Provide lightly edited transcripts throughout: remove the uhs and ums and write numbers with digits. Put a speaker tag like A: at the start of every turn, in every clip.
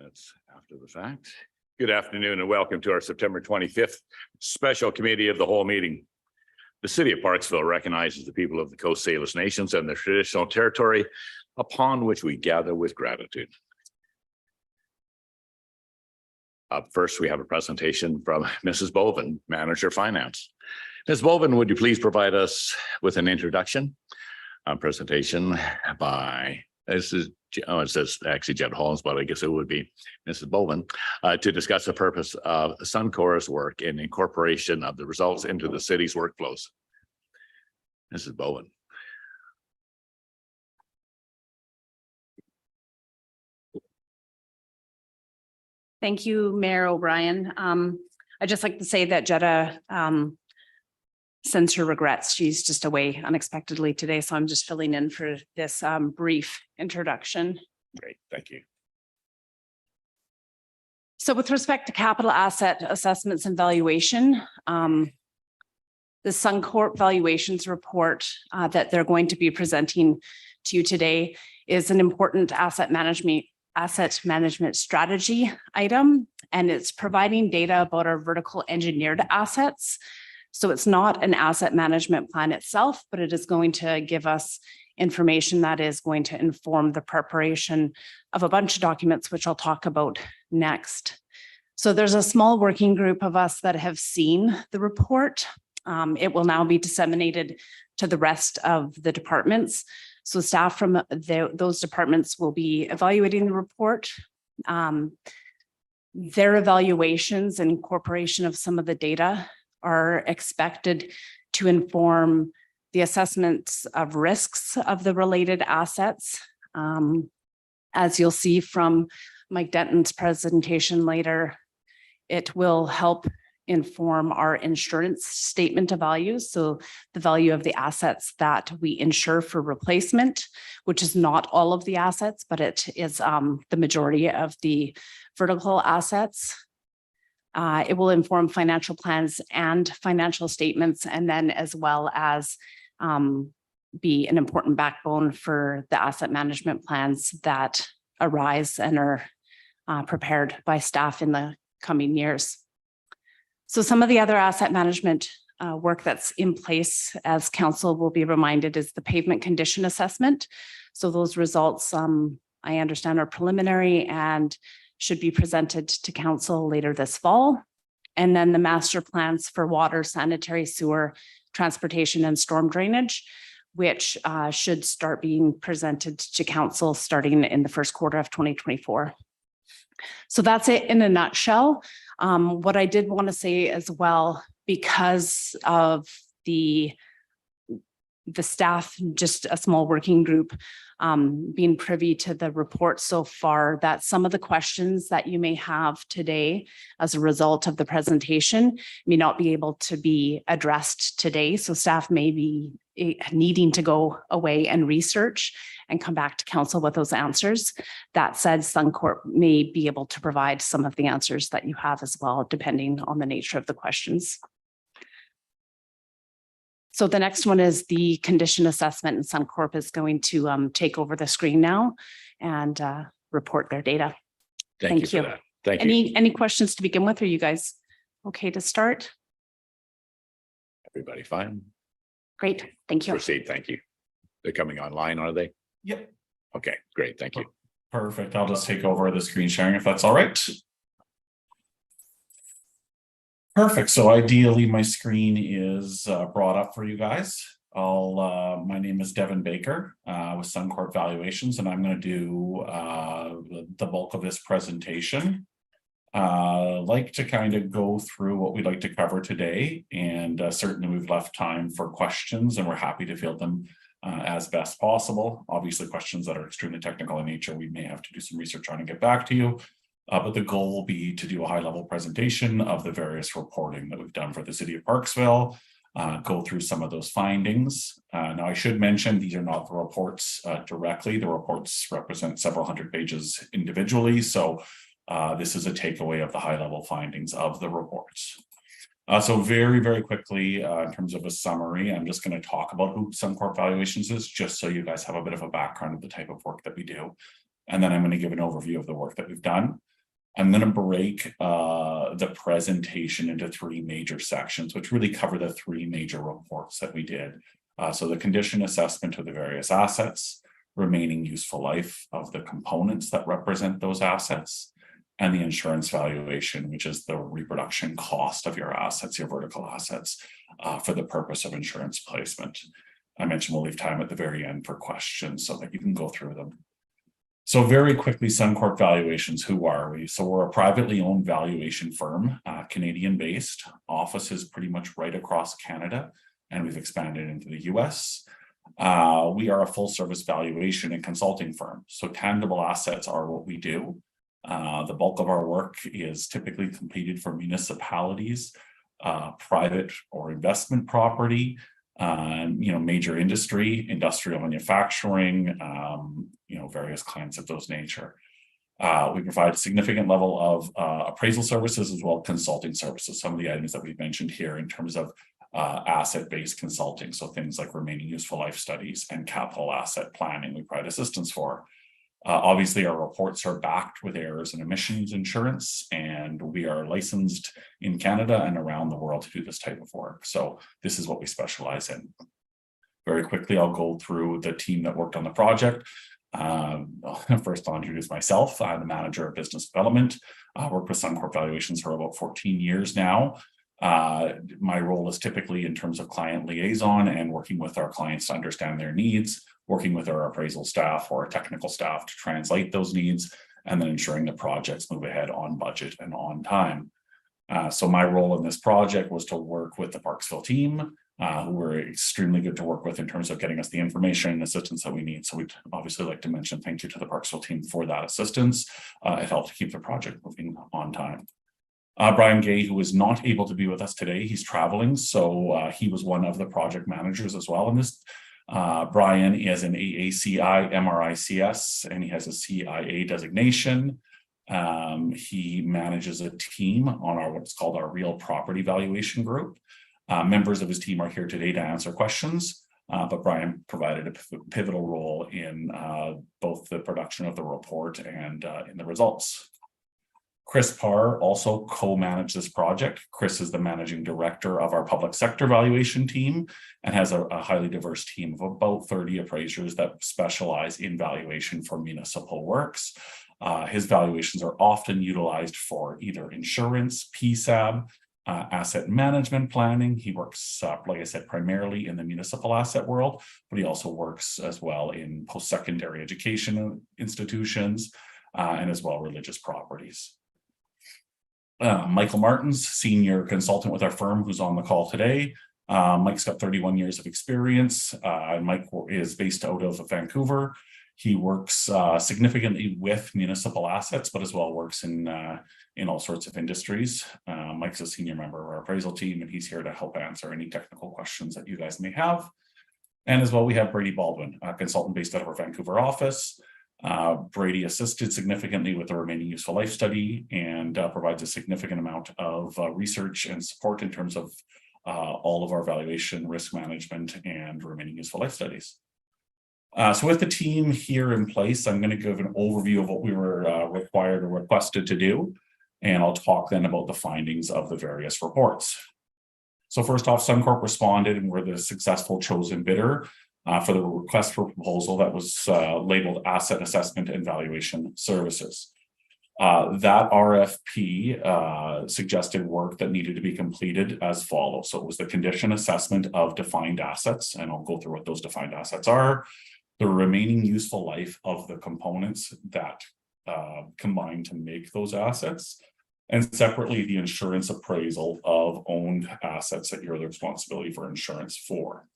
A: That's after the fact. Good afternoon and welcome to our September 25th special committee of the whole meeting. The city of Parksville recognizes the people of the Coast Salish Nations and their traditional territory upon which we gather with gratitude. Up first, we have a presentation from Mrs. Boven, Manager Finance. Ms. Boven, would you please provide us with an introduction? Presentation by, it says actually Jed Holmes, but I guess it would be Mrs. Boven, to discuss the purpose of SunCorp's work in incorporation of the results into the city's workflows. Mrs. Boven.
B: Thank you, Mayor O'Brien. I'd just like to say that Jetta sends her regrets. She's just away unexpectedly today, so I'm just filling in for this brief introduction.
A: Great, thank you.
B: So with respect to capital asset assessments and valuation, the SunCorp Valuations report that they're going to be presenting to you today is an important asset management strategy item, and it's providing data about our vertical engineered assets. So it's not an asset management plan itself, but it is going to give us information that is going to inform the preparation of a bunch of documents, which I'll talk about next. So there's a small working group of us that have seen the report. It will now be disseminated to the rest of the departments. So staff from those departments will be evaluating the report. Their evaluations and incorporation of some of the data are expected to inform the assessments of risks of the related assets. As you'll see from Mike Denton's presentation later, it will help inform our insurance statement of values. So the value of the assets that we insure for replacement, which is not all of the assets, but it is the majority of the vertical assets. It will inform financial plans and financial statements, and then as well as be an important backbone for the asset management plans that arise and are prepared by staff in the coming years. So some of the other asset management work that's in place, as council will be reminded, is the pavement condition assessment. So those results, I understand, are preliminary and should be presented to council later this fall. And then the master plans for water, sanitary, sewer, transportation, and storm drainage, which should start being presented to council starting in the first quarter of 2024. So that's it in a nutshell. What I did want to say as well, because of the staff, just a small working group, being privy to the report so far, that some of the questions that you may have today as a result of the presentation may not be able to be addressed today. So staff may be needing to go away and research and come back to council with those answers. That said, SunCorp may be able to provide some of the answers that you have as well, depending on the nature of the questions. So the next one is the condition assessment, and SunCorp is going to take over the screen now and report their data.
A: Thank you for that. Thank you.
B: Any questions to begin with? Are you guys okay to start?
A: Everybody fine?
B: Great, thank you.
A: Proceed, thank you. They're coming online, are they?
C: Yep.
A: Okay, great, thank you.
C: Perfect. I'll just take over the screen sharing if that's all right. Perfect. So ideally, my screen is brought up for you guys. My name is Devin Baker with SunCorp Valuations, and I'm going to do the bulk of this presentation. Like to kind of go through what we'd like to cover today, and certainly we've left time for questions, and we're happy to field them as best possible. Obviously, questions that are extremely technical in nature, we may have to do some research on and get back to you. But the goal will be to do a high-level presentation of the various reporting that we've done for the city of Parksville, go through some of those findings. Now, I should mention these are not the reports directly. The reports represent several hundred pages individually. So this is a takeaway of the high-level findings of the reports. So very, very quickly, in terms of a summary, I'm just going to talk about who SunCorp Valuations is, just so you guys have a bit of a background of the type of work that we do. and then I'm going to give an overview of the work that we've done. I'm going to break the presentation into three major sections, which really cover the three major reports that we did. So the condition assessment of the various assets, remaining useful life of the components that represent those assets, and the insurance valuation, which is the reproduction cost of your assets, your vertical assets, for the purpose of insurance placement. I mentioned we'll leave time at the very end for questions so that you can go through them. So very quickly, SunCorp Valuations, who are we? So we're a privately owned valuation firm, Canadian-based. Office is pretty much right across Canada, and we've expanded into the US. We are a full-service valuation and consulting firm. So tangible assets are what we do. The bulk of our work is typically completed for municipalities, private or investment property, major industry, industrial manufacturing, various clients of those nature. We provide a significant level of appraisal services as well as consulting services. Some of the items that we've mentioned here in terms of asset-based consulting, so things like remaining useful life studies and capital asset planning, we provide assistance for. Obviously, our reports are backed with errors and emissions insurance, and we are licensed in Canada and around the world to do this type of work. So this is what we specialize in. Very quickly, I'll go through the team that worked on the project. First, I'll introduce myself. I'm the manager of business development. I worked with SunCorp Valuations for about 14 years now. My role is typically in terms of client liaison and working with our clients to understand their needs, working with our appraisal staff or our technical staff to translate those needs, and then ensuring the projects move ahead on budget and on time. So my role in this project was to work with the Parksville team, who were extremely good to work with in terms of getting us the information and assistance that we need. So we'd obviously like to mention thank you to the Parksville team for that assistance. It helped to keep the project moving on time. Brian Gay, who is not able to be with us today, he's traveling, so he was one of the project managers as well in this. Brian is an AACI MRICS, and he has a CIA designation. He manages a team on our what's called our real property valuation group. Members of his team are here today to answer questions, but Brian provided a pivotal role in both the production of the report and in the results. Chris Parr also co-managed this project. Chris is the managing director of our public sector valuation team and has a highly diverse team of about 30 appraisers that specialize in valuation for municipal works. His valuations are often utilized for either insurance, PSAB, asset management planning. He works, like I said, primarily in the municipal asset world, but he also works as well in post-secondary education institutions and as well religious properties. Michael Martins, senior consultant with our firm, who's on the call today. Mike's got 31 years of experience. Mike is based out of Vancouver. He works significantly with municipal assets, but as well works in all sorts of industries. Mike's a senior member of our appraisal team, and he's here to help answer any technical questions that you guys may have. And as well, we have Brady Baldwin, a consultant based out of our Vancouver office. Brady assisted significantly with the remaining useful life study and provides a significant amount of research and support in terms of all of our valuation, risk management, and remaining useful life studies. So with the team here in place, I'm going to give an overview of what we were required or requested to do, and I'll talk then about the findings of the various reports. So first off, SunCorp responded and were the successful chosen bidder for the request for proposal that was labeled Asset Assessment and Valuation Services. That RFP suggested work that needed to be completed as follows. So it was the condition assessment of defined assets, and I'll go through what those defined assets are, the remaining useful life of the components that combine to make those assets, and separately the insurance appraisal of owned assets that you're the responsibility for insurance for.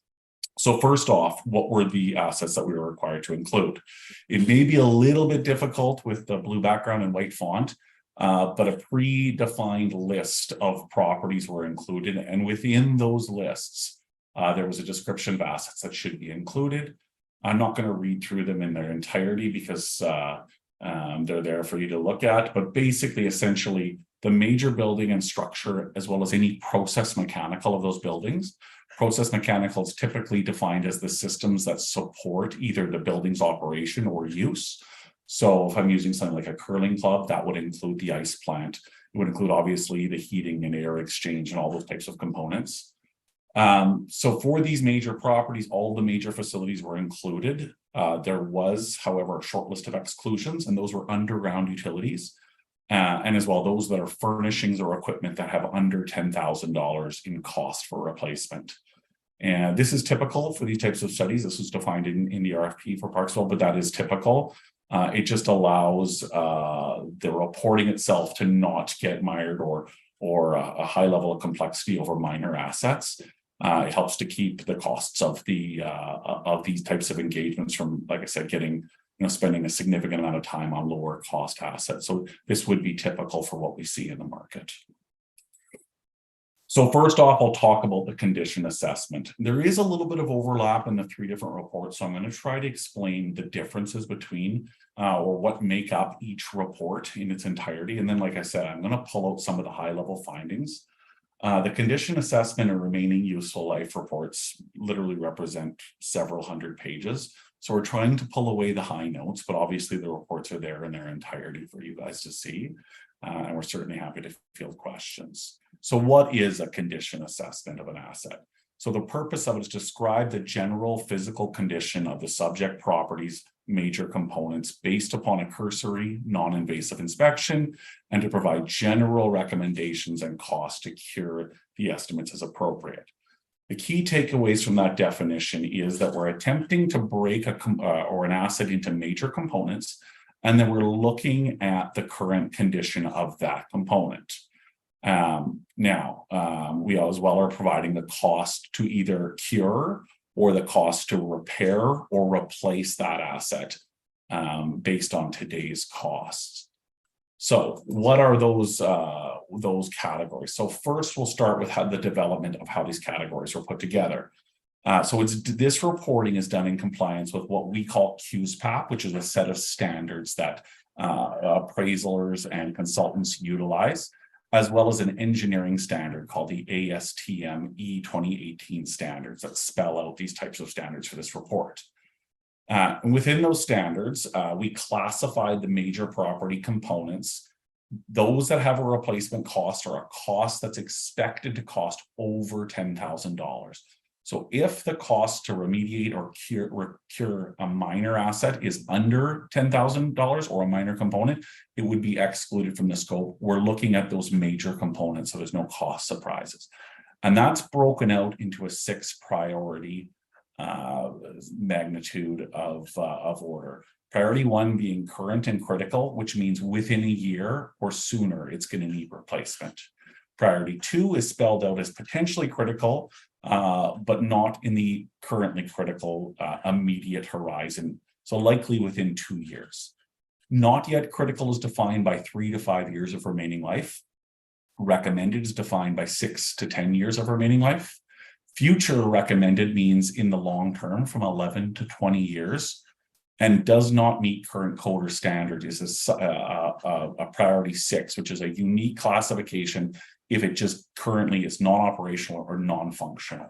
C: So first off, what were the assets that we were required to include? It may be a little bit difficult with the blue background and white font, but a predefined list of properties were included. And within those lists, there was a description of assets that should be included. I'm not going to read through them in their entirety because they're there for you to look at. But basically, essentially, the major building and structure, as well as any process mechanical of those buildings. Process mechanical is typically defined as the systems that support either the building's operation or use. So if I'm using something like a curling club, that would include the ice plant. It would include obviously the heating and air exchange and all those types of components. So for these major properties, all the major facilities were included. There was, however, a short list of exclusions, and those were underground utilities. And as well, those that are furnishings or equipment that have under $10,000 in cost for replacement. And this is typical for these types of studies. This was defined in the RFP for Parksville, but that is typical. It just allows the reporting itself to not get mired or a high level of complexity over minor assets. It helps to keep the costs of these types of engagements from, like I said, spending a significant amount of time on lower cost assets. So this would be typical for what we see in the market. So first off, I'll talk about the condition assessment. There is a little bit of overlap in the three different reports, so I'm going to try to explain the differences between or what make up each report in its entirety. And then, like I said, I'm going to pull out some of the high level findings. The condition assessment and remaining useful life reports literally represent several hundred pages. So we're trying to pull away the high notes, but obviously the reports are there in their entirety for you guys to see. And we're certainly happy to field questions. So what is a condition assessment of an asset? So the purpose of it is to describe the general physical condition of the subject property's major components based upon a cursory, non-invasive inspection, and to provide general recommendations and costs to cure the estimates as appropriate. The key takeaways from that definition is that we're attempting to break an asset into major components, and then we're looking at the current condition of that component. We as well are providing the cost to either cure or the cost to repair or replace that asset based on today's costs. So what are those categories? So first we'll start with the development of how these categories were put together. This reporting is done in compliance with what we call QSPAP, which is a set of standards that appraisers and consultants utilize, as well as an engineering standard called the ASTM E2018 standards that spell out these types of standards for this report. And within those standards, we classified the major property components. Those that have a replacement cost or a cost that's expected to cost over $10,000. So if the cost to remediate or cure a minor asset is under $10,000 or a minor component, it would be excluded from the scope. We're looking at those major components, so there's no cost surprises. And that's broken out into a 6 priority magnitude of order. Priority 1 being current and critical, which means within a year or sooner, it's going to need replacement. Priority 2 is spelled out as potentially critical, but not in the currently critical immediate horizon. So likely within 2 years. Not yet critical is defined by 3 to 5 years of remaining life. Recommended is defined by 6 to 10 years of remaining life. Future recommended means in the long term from 11 to 20 years. And does not meet current code or standard is a priority 6, which is a unique classification if it just currently is non-operational or non-functional.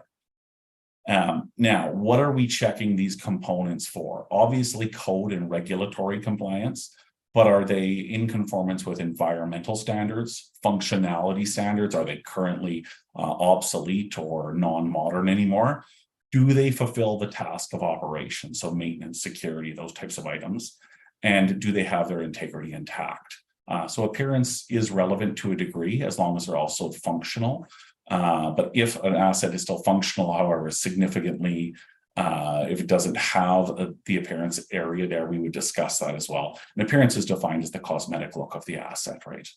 C: Now, what are we checking these components for? Obviously, code and regulatory compliance, but are they in conformance with environmental standards, functionality standards? Are they currently obsolete or non-modern anymore? Do they fulfill the task of operation? So maintenance, security, those types of items. And do they have their integrity intact? So appearance is relevant to a degree as long as they're also functional. But if an asset is still functional, however, significantly, if it doesn't have the appearance area there, we would discuss that as well. And appearance is defined as the cosmetic look of the asset, right?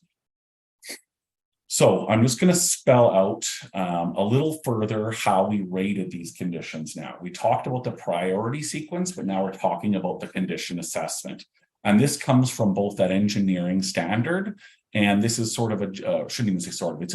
C: So I'm just going to spell out a little further how we rated these conditions now. We talked about the priority sequence, but now we're talking about the condition assessment. And this comes from both that engineering standard, and this is sort of shouldn't even say sort of,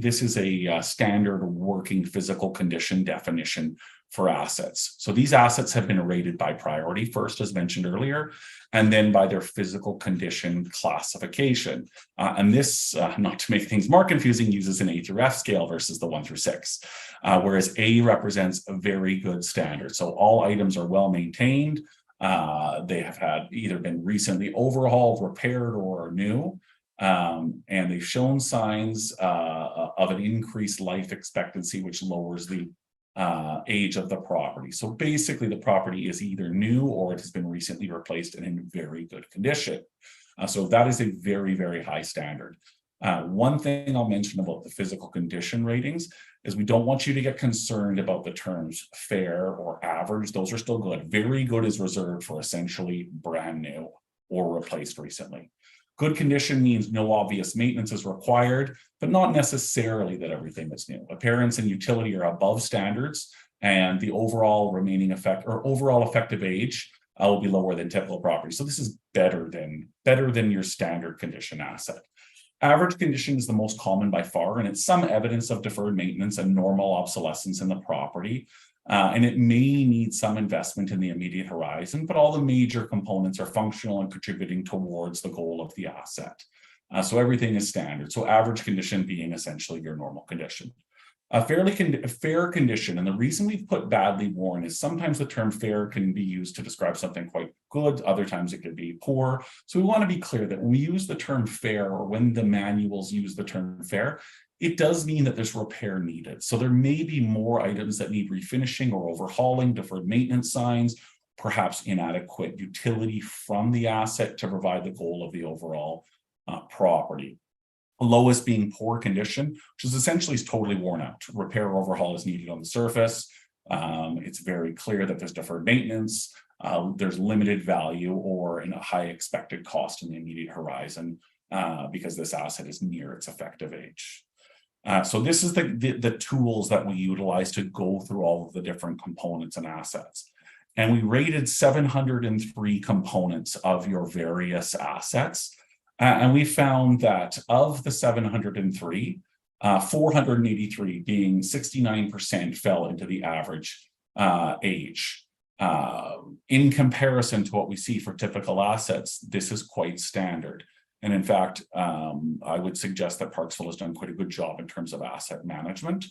C: this is a standard working physical condition definition for assets. So these assets have been rated by priority first, as mentioned earlier, and then by their physical condition classification. And this, not to make things more confusing, uses an A through F scale versus the 1 through 6, whereas A represents a very good standard. So all items are well maintained. They have had either been recently overhauled, repaired, or are new. And they've shown signs of an increased life expectancy, which lowers the age of the property. So basically, the property is either new or it has been recently replaced and in very good condition. So that is a very, very high standard. One thing I'll mention about the physical condition ratings is we don't want you to get concerned about the terms fair or average. Those are still good. Very good is reserved for essentially brand new or replaced recently. Good condition means no obvious maintenance is required, but not necessarily that everything is new. Appearance and utility are above standards, and the overall remaining effect or overall effective age will be lower than typical property. So this is better than your standard condition asset. Average condition is the most common by far, and it's some evidence of deferred maintenance and normal obsolescence in the property. And it may need some investment in the immediate horizon, but all the major components are functional and contributing towards the goal of the asset. So everything is standard. So average condition being essentially your normal condition. A fair condition, and the reason we've put badly worn is sometimes the term fair can be used to describe something quite good, other times it could be poor. So we want to be clear that when we use the term fair, or when the manuals use the term fair, it does mean that there's repair needed. So there may be more items that need refinishing or overhauling, deferred maintenance signs, perhaps inadequate utility from the asset to provide the goal of the overall property. Lowest being poor condition, which is essentially totally worn out. Repair or overhaul is needed on the surface. It's very clear that there's deferred maintenance. There's limited value or a high expected cost in the immediate horizon because this asset is near its effective age. So this is the tools that we utilize to go through all of the different components and assets. And we rated 703 components of your various assets. And we found that of the 703, 483 being 69% fell into the average age. In comparison to what we see for typical assets, this is quite standard. And in fact, I would suggest that Parksville has done quite a good job in terms of asset management.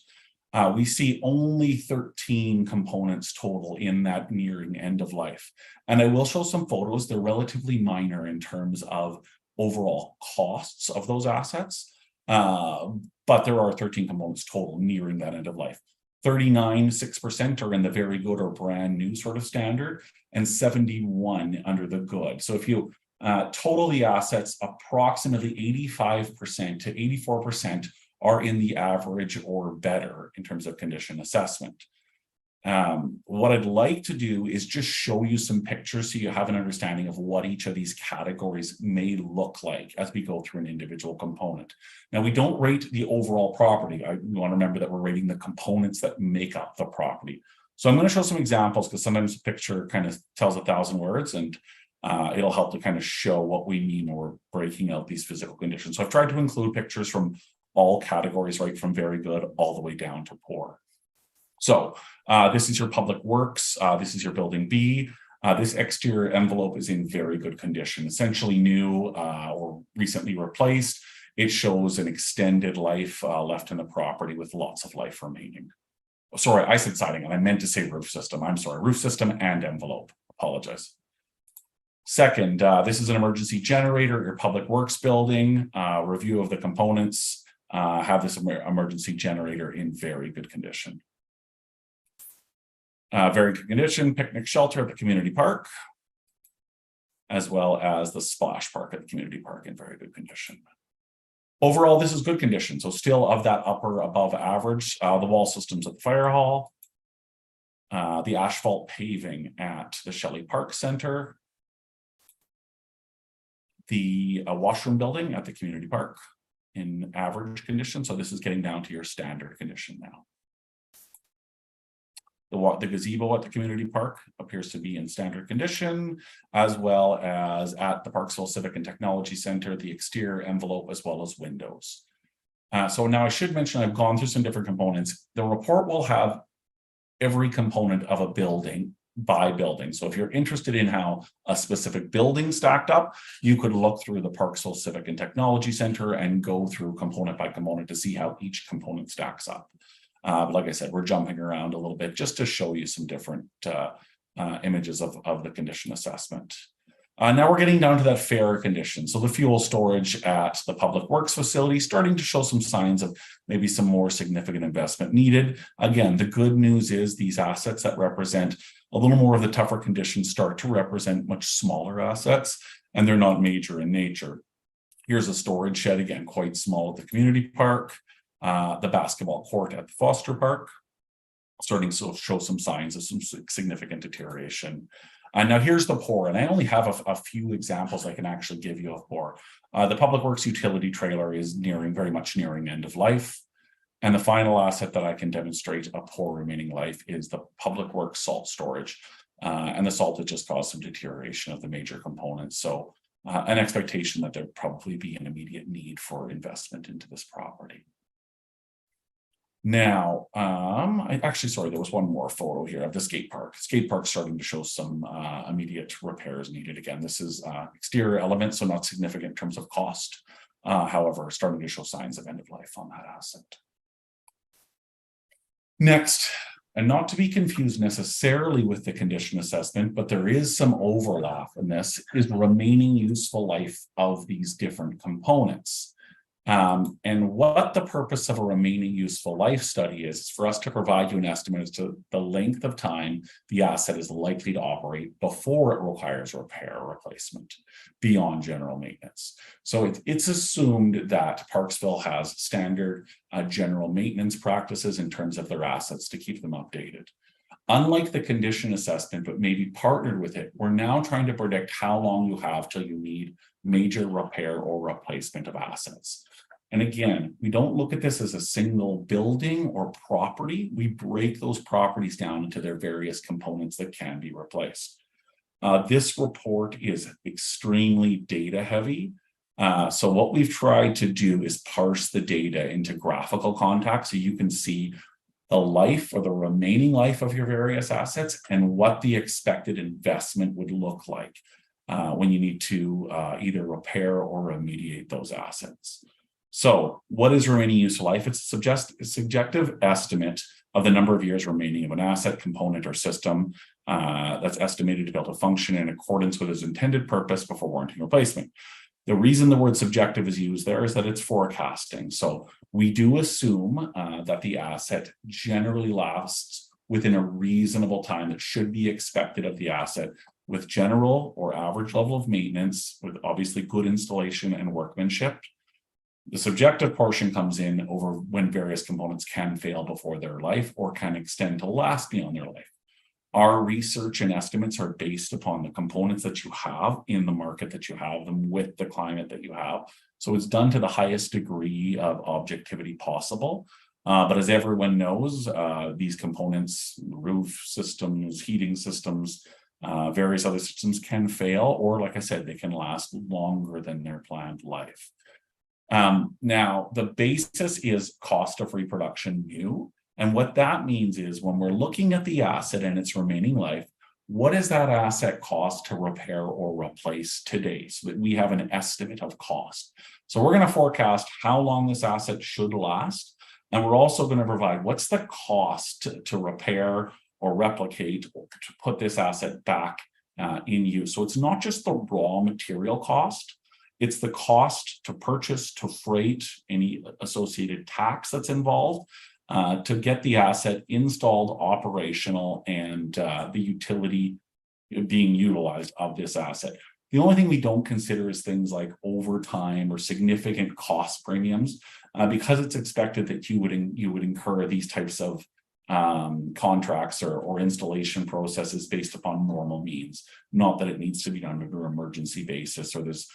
C: We see only 13 components total in that nearing end of life. And I will show some photos. They're relatively minor in terms of overall costs of those assets. But there are 13 components total nearing that end of life. 39.6% are in the very good or brand new sort of standard, and 71 under the good. So if you total the assets, approximately 85% to 84% are in the average or better in terms of condition assessment. What I'd like to do is just show you some pictures so you have an understanding of what each of these categories may look like as we go through an individual component. Now, we don't rate the overall property. We want to remember that we're rating the components that make up the property. So I'm going to show some examples because sometimes a picture kind of tells 1,000 words, and it'll help to kind of show what we mean when we're breaking out these physical conditions. So I've tried to include pictures from all categories, right from very good all the way down to poor. So this is your public works. This is your building B. This exterior envelope is in very good condition, essentially new or recently replaced. It shows an extended life left in the property with lots of life remaining. Sorry, I said siding and I meant to say roof system. I'm sorry, roof system and envelope. Apologize. Second, this is an emergency generator, your public works building. Review of the components. Have this emergency generator in very good condition. Very good condition, picnic shelter at the community park, as well as the splash park at the community park in very good condition. Overall, this is good condition. So still of that upper above average, the wall systems at the fire hall, the asphalt paving at the Shelley Park Center, the washroom building at the community park in average condition. So this is getting down to your standard condition now. The gazebo at the community park appears to be in standard condition, as well as at the Parksville Civic and Technology Center, the exterior envelope, as well as windows. So now I should mention I've gone through some different components. The report will have every component of a building by building. So if you're interested in how a specific building stacked up, you could look through the Parksville Civic and Technology Center and go through component by component to see how each component stacks up. But like I said, we're jumping around a little bit just to show you some different images of the condition assessment. Now we're getting down to that fair condition. So the fuel storage at the public works facility starting to show some signs of maybe some more significant investment needed. Again, the good news is these assets that represent a little more of the tougher conditions start to represent much smaller assets, and they're not major in nature. Here's a storage shed, again, quite small at the community park, the basketball court at the Foster Park, starting to show some signs of some significant deterioration. Now here's the pour, and I only have a few examples I can actually give you of pour. The Public Works utility trailer is very much nearing end of life. And the final asset that I can demonstrate a poor remaining life is the Public Works salt storage. And the salt has just caused some deterioration of the major components. So an expectation that there'd probably be an immediate need for investment into this property. Now, there was one more photo here of the skate park. Skate park starting to show some immediate repairs needed. Again, this is exterior element, so not significant in terms of cost. However, starting to show signs of end of life on that asset. Next, and not to be confused necessarily with the condition assessment, but there is some overlap in this, is the remaining useful life of these different components. And what the purpose of a remaining useful life study is for us to provide you an estimate as to the length of time the asset is likely to operate before it requires repair or replacement beyond general maintenance. So it's assumed that Parksville has standard general maintenance practices in terms of their assets to keep them updated. Unlike the condition assessment, but maybe partnered with it, we're now trying to predict how long you have till you need major repair or replacement of assets. And again, we don't look at this as a single building or property. We break those properties down into their various components that can be replaced. This report is extremely data heavy. So what we've tried to do is parse the data into graphical context so you can see the life or the remaining life of your various assets and what the expected investment would look like when you need to either repair or remediate those assets. So what is remaining useful life? It's a subjective estimate of the number of years remaining of an asset, component, or system that's estimated to be able to function in accordance with its intended purpose before warranting replacement. The reason the word subjective is used there is that it's forecasting. So we do assume that the asset generally lasts within a reasonable time that should be expected of the asset with general or average level of maintenance, with obviously good installation and workmanship. The subjective portion comes in over when various components can fail before their life or can extend to last beyond their life. Our research and estimates are based upon the components that you have in the market that you have them with the climate that you have. So it's done to the highest degree of objectivity possible. But as everyone knows, these components, roof systems, heating systems, various other systems can fail, or like I said, they can last longer than their planned life. Now, the basis is cost of reproduction new. And what that means is when we're looking at the asset and its remaining life, what does that asset cost to repair or replace today so that we have an estimate of cost? So we're going to forecast how long this asset should last. And we're also going to provide what's the cost to repair or replicate or to put this asset back in use. So it's not just the raw material cost. It's the cost to purchase, to freight, any associated tax that's involved to get the asset installed, operational, and the utility being utilized of this asset. The only thing we don't consider is things like overtime or significant cost premiums, because it's expected that you would incur these types of contracts or installation processes based upon normal means, not that it needs to be done under an emergency basis or there's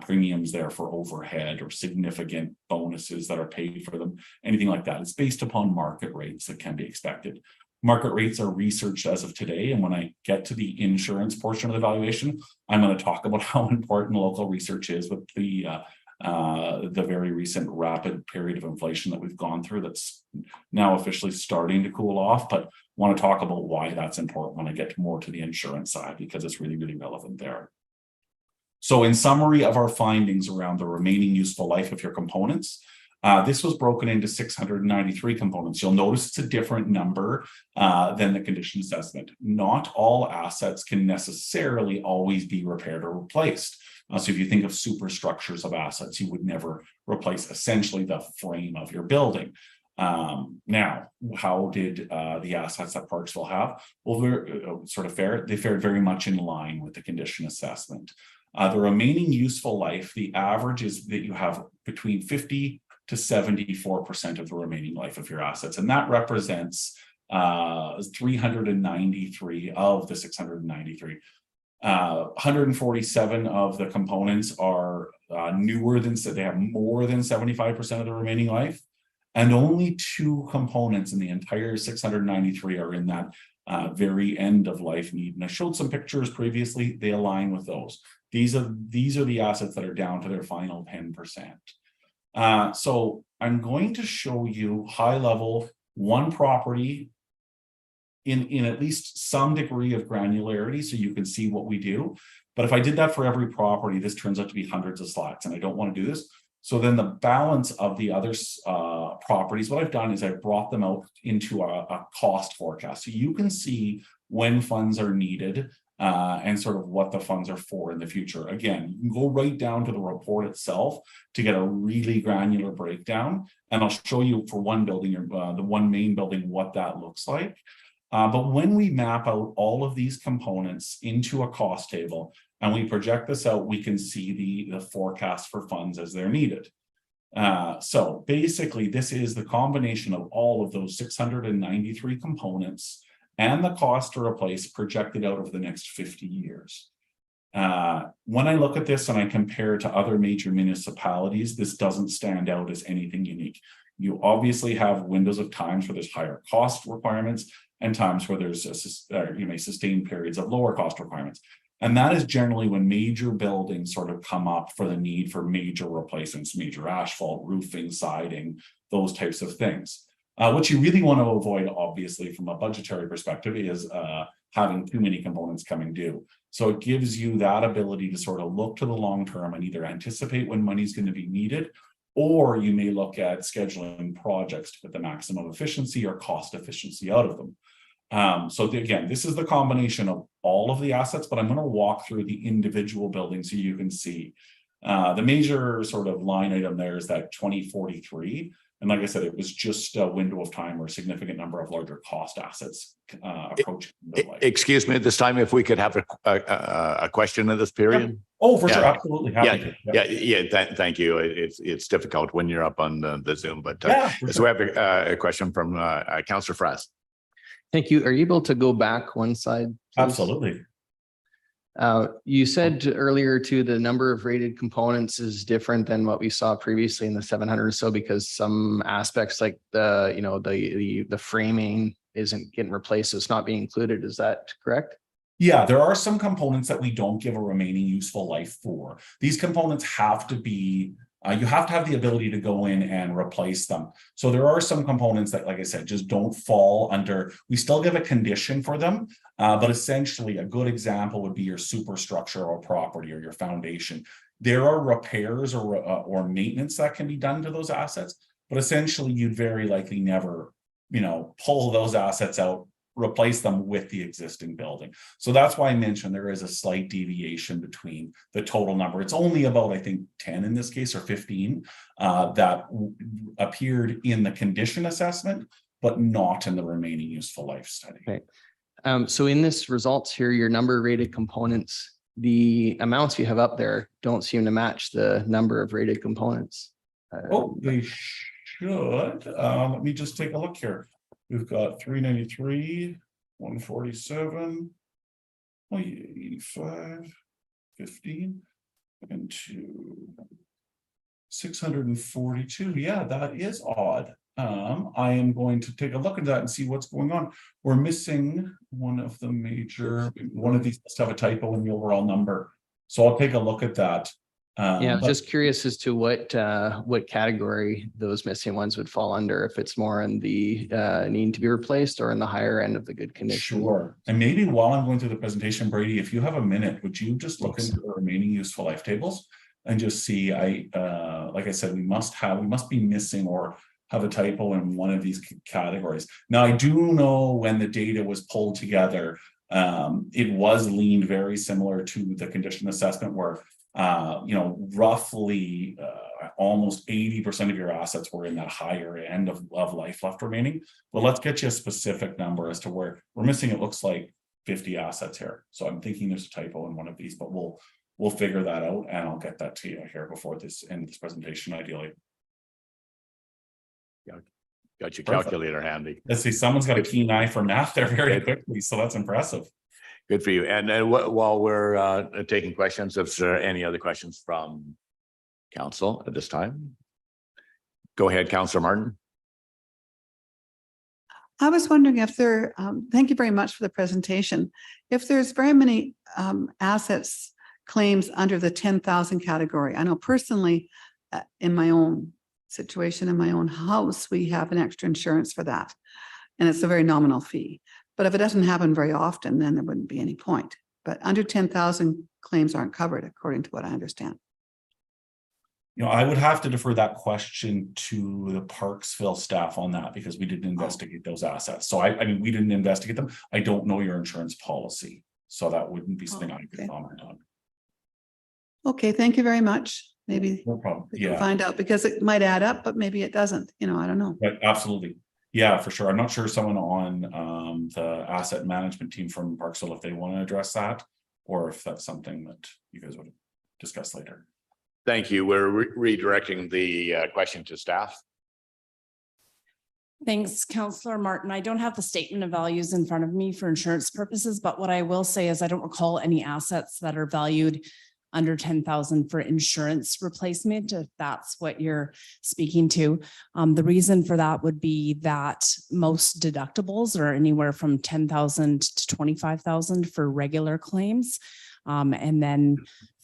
C: premiums there for overhead or significant bonuses that are paid for them, anything like that. It's based upon market rates that can be expected. Market rates are researched as of today, and when I get to the insurance portion of the valuation, I'm going to talk about how important local research is with the very recent rapid period of inflation that we've gone through that's now officially starting to cool off, but want to talk about why that's important when I get more to the insurance side, because it's really, really relevant there. So in summary of our findings around the remaining useful life of your components, This was broken into 693 components. You'll notice it's a different number than the condition assessment. Not all assets can necessarily always be repaired or replaced. So if you think of superstructures of assets, you would never replace essentially the frame of your building. Now, how did the assets that Parksville have? Well, they fared very much in line with the condition assessment. The remaining useful life, the average is that you have between 50 to 74% of the remaining life of your assets, and that represents 393 of the 693. 147 of the components are newer than, so they have more than 75% of the remaining life, and only 2 components in the entire 693 are in that very end of life need. And I showed some pictures previously, they align with those. These are the assets that are down to their final 10%. So I'm going to show you high level one property in at least some degree of granularity so you can see what we do. But if I did that for every property, this turns out to be hundreds of slides, and I don't want to do this. So then the balance of the other properties, what I've done is I've brought them out into a cost forecast. So you can see when funds are needed and sort of what the funds are for in the future. Again, you can go right down to the report itself to get a really granular breakdown. And I'll show you for one building, or the one main building, what that looks like. But when we map out all of these components into a cost table and we project this out, we can see the forecast for funds as they're needed. So basically, this is the combination of all of those 693 components and the cost to replace projected out over the next 50 years. When I look at this and I compare to other major municipalities, this doesn't stand out as anything unique. You obviously have windows of times where there's higher cost requirements and times where there's you may sustain periods of lower cost requirements. And that is generally when major buildings sort of come up for the need for major replacements, major asphalt, roofing, siding, those types of things. What you really want to avoid, obviously, from a budgetary perspective is having too many components coming due. So it gives you that ability to sort of look to the long term and either anticipate when money is going to be needed, or you may look at scheduling projects to get the maximum efficiency or cost efficiency out of them. So again, this is the combination of all of the assets, but I'm going to walk through the individual buildings so you can see. The major sort of line item there is that 2043. And like I said, it was just a window of time or a significant number of larger cost assets approaching.
A: Excuse me, at this time, if we could have a question in this period.
C: Yep. Oh, for sure. Absolutely. Happy
A: to. Thank you. It's difficult when you're up on the Zoom, but so we have a question from Councillor Frass.
D: Thank you. Are you able to go back one slide, please?
C: Absolutely.
D: You said earlier too, the number of rated components is different than what we saw previously in the 700 or so, because some aspects like the framing isn't getting replaced, so it's not being included. Is that correct?
C: Yeah, there are some components that we don't give a remaining useful life for. These components have to be, you have to have the ability to go in and replace them. So there are some components that, like I said, just don't fall under, we still give a condition for them, but essentially a good example would be your superstructure or property or your foundation. There are repairs or maintenance that can be done to those assets, but essentially you'd very likely never, pull those assets out, replace them with the existing building. So that's why I mentioned there is a slight deviation between the total number. It's only about, I think, 10 in this case, or 15 that appeared in the condition assessment, but not in the remaining useful life study.
D: Okay. So in this results here, your number rated components, the amounts you have up there don't seem to match the number of rated components.
C: They should. Let me just take a look here. We've got 393, 147, 85, 15, and 642. Yeah, that is odd. I am going to take a look at that and see what's going on. We're missing one of the major, one of these must have a typo in the overall number. So I'll take a look at that.
D: Yeah, I'm just curious as to what category those missing ones would fall under, if it's more in the need to be replaced or in the higher end of the good condition.
C: Sure. And maybe while I'm going through the presentation, Brady, if you have a minute, would you just look into the remaining useful life tables? and just see. Like I said, we must be missing or have a typo in one of these categories. Now, I do know when the data was pulled together, it was leaned very similar to the condition assessment where, roughly almost 80% of your assets were in that higher end of life left remaining. But let's get you a specific number as to where we're missing. It looks like 50 assets here. So I'm thinking there's a typo in one of these, but we'll figure that out, and I'll get that to you here before this end of this presentation, ideally.
A: Got your calculator handy.
C: Let's see, someone's got a keen eye for math there very quickly, so that's impressive.
A: Good for you. And while we're taking questions, if there are any other questions from council at this time, go ahead, Councillor Martin.
E: I was wondering if thank you very much for the presentation. If there's very many assets claims under the 10,000 category, I know personally in my own situation, in my own house, we have an extra insurance for that. And it's a very nominal fee. But if it doesn't happen very often, then there wouldn't be any point. But under 10,000 claims aren't covered, according to what I understand.
C: I would have to defer that question to the Parksville staff on that, because we didn't investigate those assets. So I mean, we didn't investigate them. I don't know your insurance policy, so that wouldn't be something I could comment on.
E: Okay, thank you very much. Maybe
C: no problem.
E: we can find out, because it might add up, but maybe it doesn't. I don't know.
C: But absolutely. Yeah, for sure. I'm not sure someone on the asset management team from Parksville, if they want to address that, or if that's something that you guys would discuss later.
A: Thank you. We're redirecting the question to staff.
B: Thanks, Councillor Martin. I don't have the statement of values in front of me for insurance purposes, but what I will say is I don't recall any assets that are valued under 10,000 for insurance replacement, if that's what you're speaking to. The reason for that would be that most deductibles are anywhere from 10,000 to 25,000 for regular claims. And then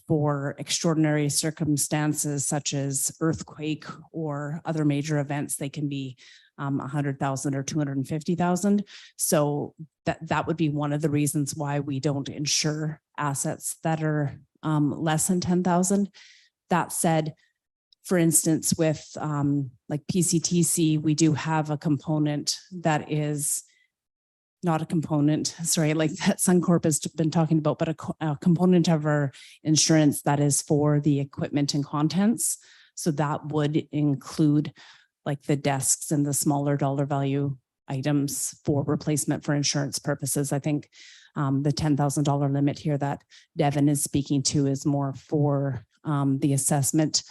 B: for extraordinary circumstances such as earthquake or other major events, they can be 100,000 or 250,000. So that would be one of the reasons why we don't insure assets that are less than 10,000. That said, for instance, with like PCTC, we do have a component that is not a component, sorry, like that SunCorp has been talking about, but a component of our insurance that is for the equipment and contents. So that would include like the desks and the smaller dollar value items for replacement for insurance purposes. I think the $10,000 limit here that Devin is speaking to is more for the assessment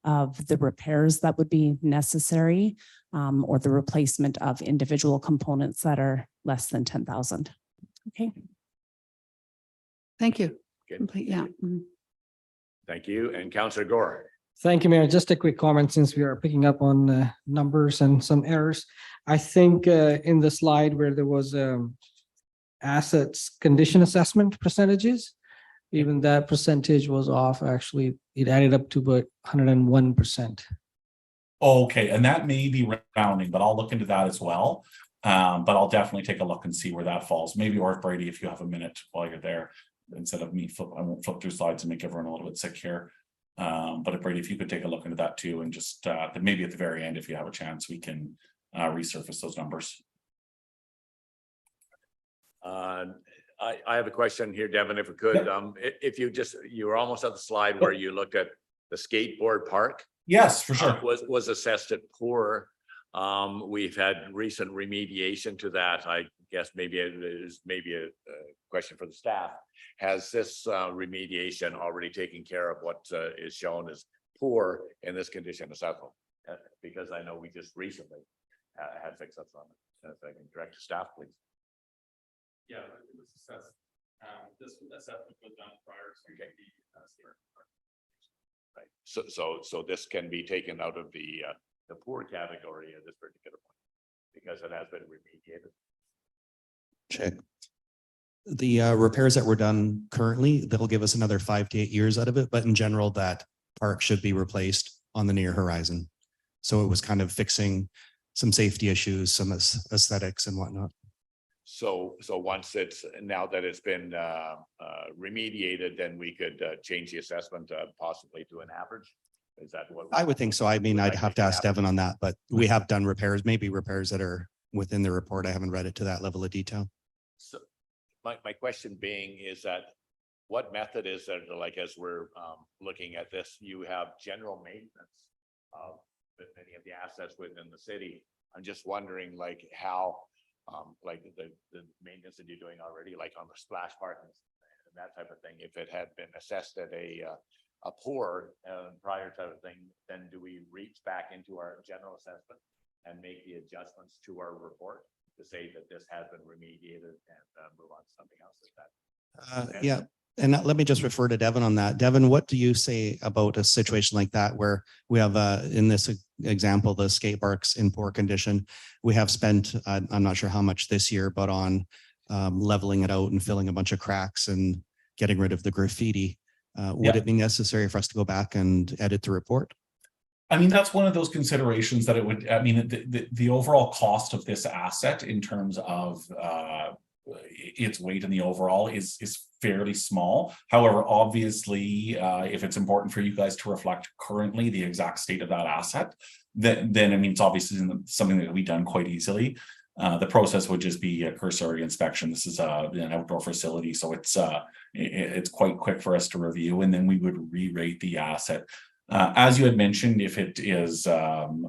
B: of the repairs that would be necessary or the replacement of individual components that are less than 10,000. Okay.
E: Thank you.
A: Good.
E: Complete. Yeah.
A: Thank you. And Councillor Gore.
F: Thank you, Mayor. Just a quick comment, since we are picking up on numbers and some errors. I think in the slide where there was assets condition assessment percentages, even that percentage was off. Actually, it added up to about 101%.
C: Okay, and that may be rounding, but I'll look into that as well. But I'll definitely take a look and see where that falls. Maybe, or if Brady, if you have a minute while you're there, instead of me I won't flip through slides and make everyone a little bit sick here. But if Brady, if you could take a look into that too, and just maybe at the very end, if you have a chance, we can resurface those numbers.
A: I have a question here, Devin, if we could. If you were almost at the slide where you looked at the skateboard park.
C: Yes, for sure.
A: Was assessed at poor. We've had recent remediation to that. I guess maybe it is a question for the staff. Has this remediation already taken care of what is shown as poor in this condition assessment? Because I know we just recently had fix-ups on it. If I can direct to staff, please.
G: Yeah, it was assessed. This assessment was done prior to the
A: right. So this can be taken out of the poor category at this particular point because it has been remediated.
H: Check. The repairs that were done currently, they'll give us another 5 to 8 years out of it. But in general, that park should be replaced on the near horizon. So it was kind of fixing some safety issues, some aesthetics and whatnot.
A: So once now that it's been remediated, then we could change the assessment possibly to an average? Is that what?
H: I would think so. I mean,
A: would
H: I'd
A: like
H: have to ask Devin on that, but we have done repairs, maybe repairs that are within the report. I haven't read it to that level of detail.
A: So my question being is that what method is there, like, as we're looking at this, you have general maintenance of many of the assets within the city. I'm just wondering, like, how like the maintenance that you're doing already, like on the splash park and that type of thing, if it had been assessed at a poor prior type of thing, then do we reach back into our general assessment and make the adjustments to our report to say that this has been remediated and move on to something else like that?
H: Yeah. And let me just refer to Devin on that. Devin, what do you say about a situation like that where we have in this example, the skate parks in poor condition? We have spent, I'm not sure how much this year, but on leveling it out and filling a bunch of cracks and getting rid of the graffiti. Would it be necessary for us to go back and edit the report?
C: I mean, that's one of those considerations that it would, I mean, the overall cost of this asset in terms of its weight in the overall is fairly small. However, obviously, if it's important for you guys to reflect currently the exact state of that asset, then I mean, it's obviously something that can be done quite easily. The process would just be a cursory inspection. This is an outdoor facility, so it's quite quick for us to review, and then we would re-rate the asset. As you had mentioned, if it is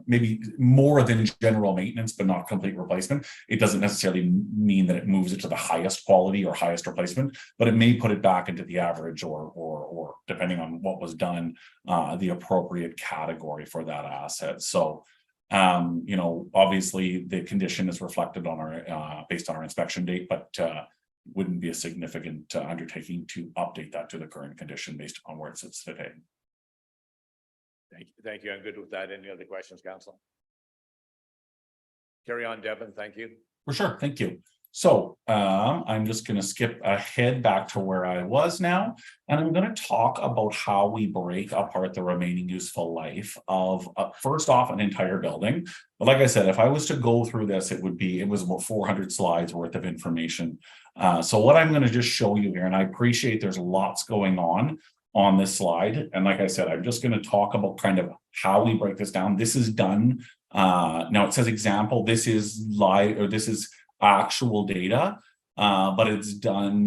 C: maybe more than general maintenance, but not complete replacement, it doesn't necessarily mean that it moves it to the highest quality or highest replacement, but it may put it back into the average or depending on what was done, the appropriate category for that asset. So, you know, obviously the condition is reflected on our based on our inspection date, but wouldn't be a significant undertaking to update that to the current condition based upon where it sits today.
A: Thank you. I'm good with that. Any other questions, council? Carry on, Devin. Thank you.
C: For sure. Thank you. So I'm just going to skip ahead back to where I was now, and I'm going to talk about how we break apart the remaining useful life of first off an entire building. But like I said, if I was to go through this, it was about 400 slides worth of information. So what I'm going to just show you here, and I appreciate there's lots going on this slide. And like I said, I'm just going to talk about kind of how we break this down. This is done. Now it says example, this is live, or this is actual data, but it's done.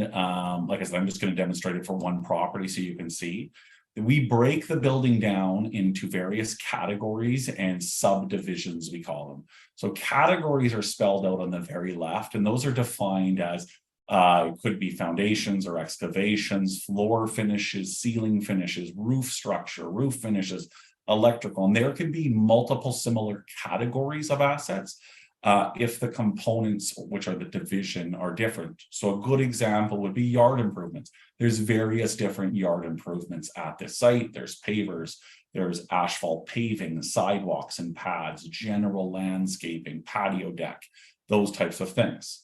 C: Like I said, I'm just going to demonstrate it for one property so you can see. We break the building down into various categories and subdivisions, we call them. So categories are spelled out on the very left, and those are defined as it could be foundations or excavations, floor finishes, ceiling finishes, roof structure, roof finishes, electrical, and there can be multiple similar categories of assets if the components, which are the division, are different. So a good example would be yard improvements. There's various different yard improvements at this site. There's pavers, there's asphalt paving, sidewalks and pads, general landscaping, patio deck, those types of things.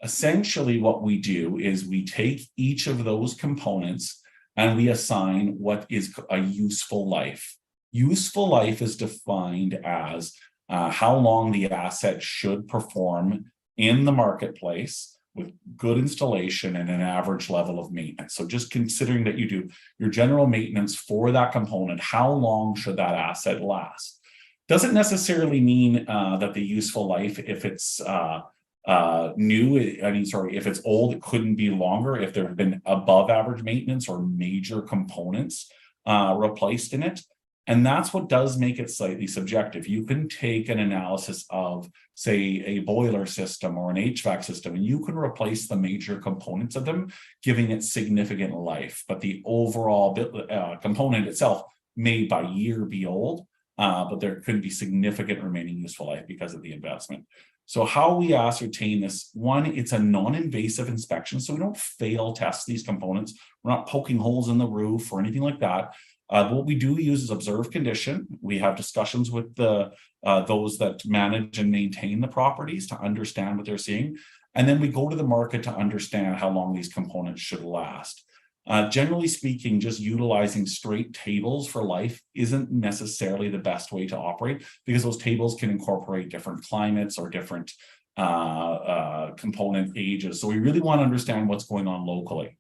C: Essentially, what we do is we take each of those components and we assign what is a useful life. Useful life is defined as how long the asset should perform in the marketplace with good installation and an average level of maintenance. So just considering that you do your general maintenance for that component, how long should that asset last? Doesn't necessarily mean that the useful life, if it's if it's old, it couldn't be longer if there have been above average maintenance or major components replaced in it. And that's what does make it slightly subjective. You can take an analysis of, say, a boiler system or an HVAC system, and you can replace the major components of them, giving it significant life. But the overall component itself may by year be old, but there could be significant remaining useful life because of the investment. So how we ascertain this, one, it's a non-invasive inspection, so we don't fail test these components. We're not poking holes in the roof or anything like that. What we do use is observed condition. We have discussions with those that manage and maintain the properties to understand what they're seeing. And then we go to the market to understand how long these components should last. Generally speaking, just utilizing straight tables for life isn't necessarily the best way to operate, because those tables can incorporate different climates or different component ages. So we really want to understand what's going on locally.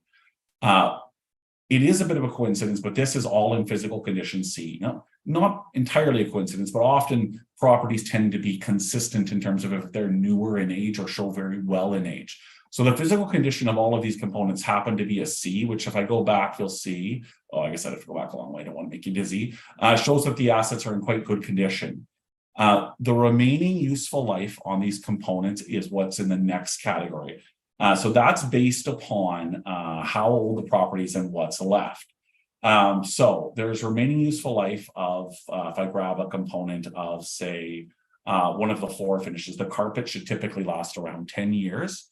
C: It is a bit of a coincidence, but this is all in physical condition C. Not entirely a coincidence, but often properties tend to be consistent in terms of if they're newer in age or show very well in age. So the physical condition of all of these components happen to be a C, which if I go back, you'll see, oh, I guess I have to go back a long way. I don't want to make you dizzy. Shows that the assets are in quite good condition. The remaining useful life on these components is what's in the next category. So that's based upon how old the property is and what's left. So there's remaining useful life of, if I grab a component of, say, one of the floor finishes, the carpet should typically last around 10 years.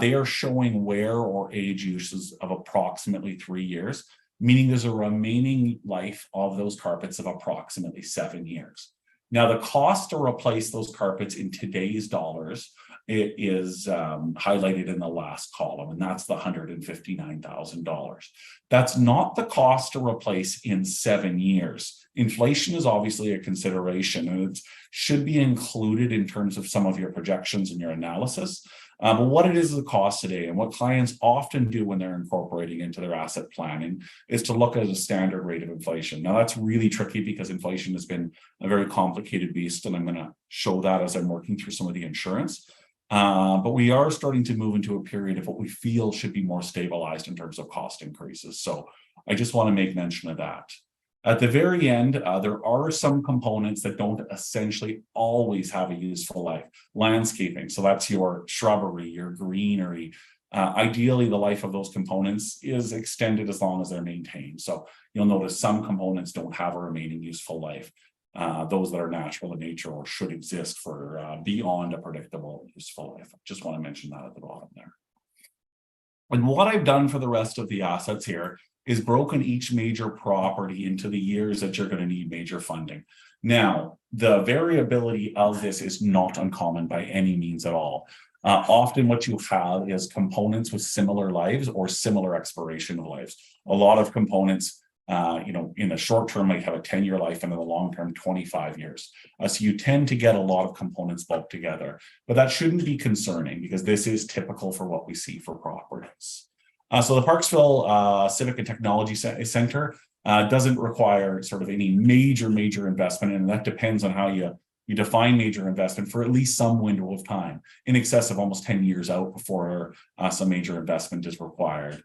C: They are showing wear or age uses of approximately 3 years, meaning there's a remaining life of those carpets of approximately 7 years. Now, the cost to replace those carpets in today's dollars, it is highlighted in the last column, and that's the $159,000. That's not the cost to replace in 7 years. Inflation is obviously a consideration, and it should be included in terms of some of your projections and your analysis. But what it is the cost today, and what clients often do when they're incorporating into their asset planning, is to look at a standard rate of inflation. Now, that's really tricky because inflation has been a very complicated beast, and I'm going to show that as I'm working through some of the insurance. But we are starting to move into a period of what we feel should be more stabilized in terms of cost increases. So I just want to make mention of that. At the very end, there are some components that don't essentially always have a useful life. Landscaping, so that's your shrubbery, your greenery. Ideally, the life of those components is extended as long as they're maintained. So you'll notice some components don't have a remaining useful life. Those that are natural in nature or should exist for beyond a predictable useful life. Just want to mention that at the bottom there. And what I've done for the rest of the assets here is broken each major property into the years that you're going to need major funding. Now, the variability of this is not uncommon by any means at all. Often what you have is components with similar lives or similar expiration of lives. A lot of components, in the short term might have a 10-year life, and in the long term, 25 years. So you tend to get a lot of components bulked together, but that shouldn't be concerning because this is typical for what we see for properties. So the Parksville Civic and Technology Center doesn't require sort of any major investment, and that depends on how you define major investment for at least some window of time, in excess of almost 10 years out before some major investment is required.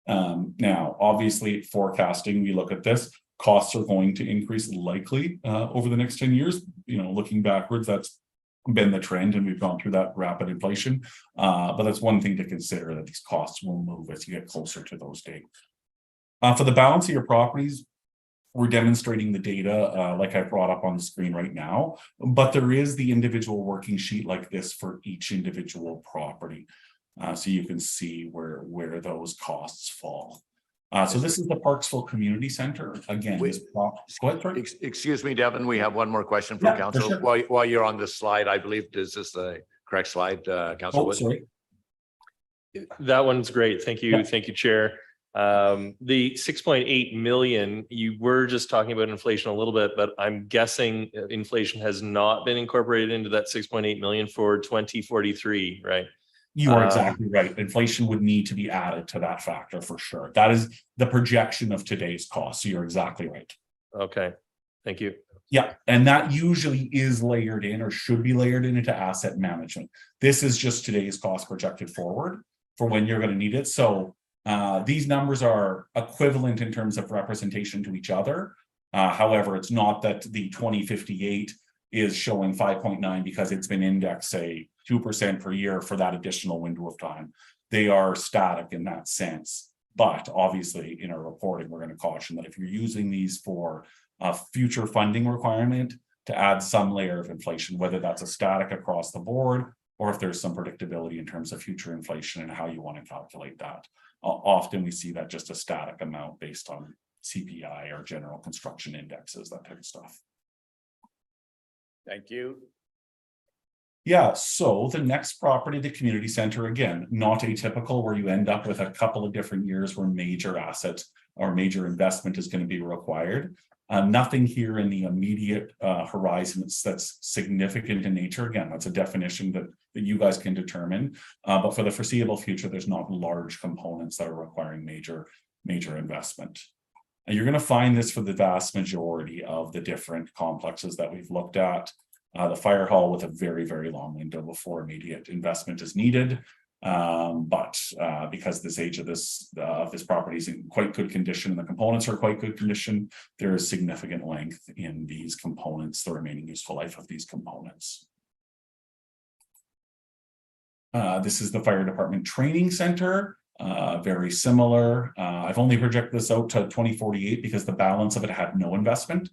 C: Now, obviously, forecasting, we look at this, costs are going to increase likely over the next 10 years. Looking backwards, that's been the trend, and we've gone through that rapid inflation. But that's one thing to consider, that these costs will move as you get closer to those dates. For the balance of your properties, we're demonstrating the data like I brought up on the screen right now, but there is the individual working sheet like this for each individual property. So you can see where those costs fall. So this is the Parksville Community Center. Again,
A: Excuse me, Devin, we have one more question from council. Sure. While you're on this slide, I believe, is this the correct slide, Council?
C: Sorry.
G: That one's great. Thank you. Thank you, Chair. The 6.8 million, you were just talking about inflation a little bit, but I'm guessing inflation has not been incorporated into that 6.8 million for 2043, right?
C: You are exactly right. Inflation would need to be added to that factor for sure. That is the projection of today's cost. So you're exactly right.
G: Okay. Thank you.
C: Yeah. And that usually is layered in or should be layered into asset management. This is just today's cost projected forward for when you're going to need it. So these numbers are equivalent in terms of representation to each other. However, it's not that the 2058 is showing 5.9 because it's been indexed, say, 2% per year for that additional window of time. They are static in that sense. But obviously, in our reporting, we're going to caution that if you're using these for a future funding requirement, to add some layer of inflation, whether that's a static across the board, or if there's some predictability in terms of future inflation and how you want to calculate that. Often we see that just a static amount based on CPI or general construction indexes, that type of stuff.
A: Thank you.
C: Yeah, so the next property, the community center, again, not atypical where you end up with a couple of different years where major assets or major investment is going to be required. Nothing here in the immediate horizon that's significant in nature. Again, that's a definition that you guys can determine. But for the foreseeable future, there's not large components that are requiring major investment. And you're going to find this for the vast majority of the different complexes that we've looked at. The fire hall with a very, very long window before immediate investment is needed. But because this age of this property is in quite good condition and the components are quite good condition, there is significant length in these components, the remaining useful life of these components. This is the fire department training center. Very similar. I've only projected this out to 2048 because the balance of it had no investment.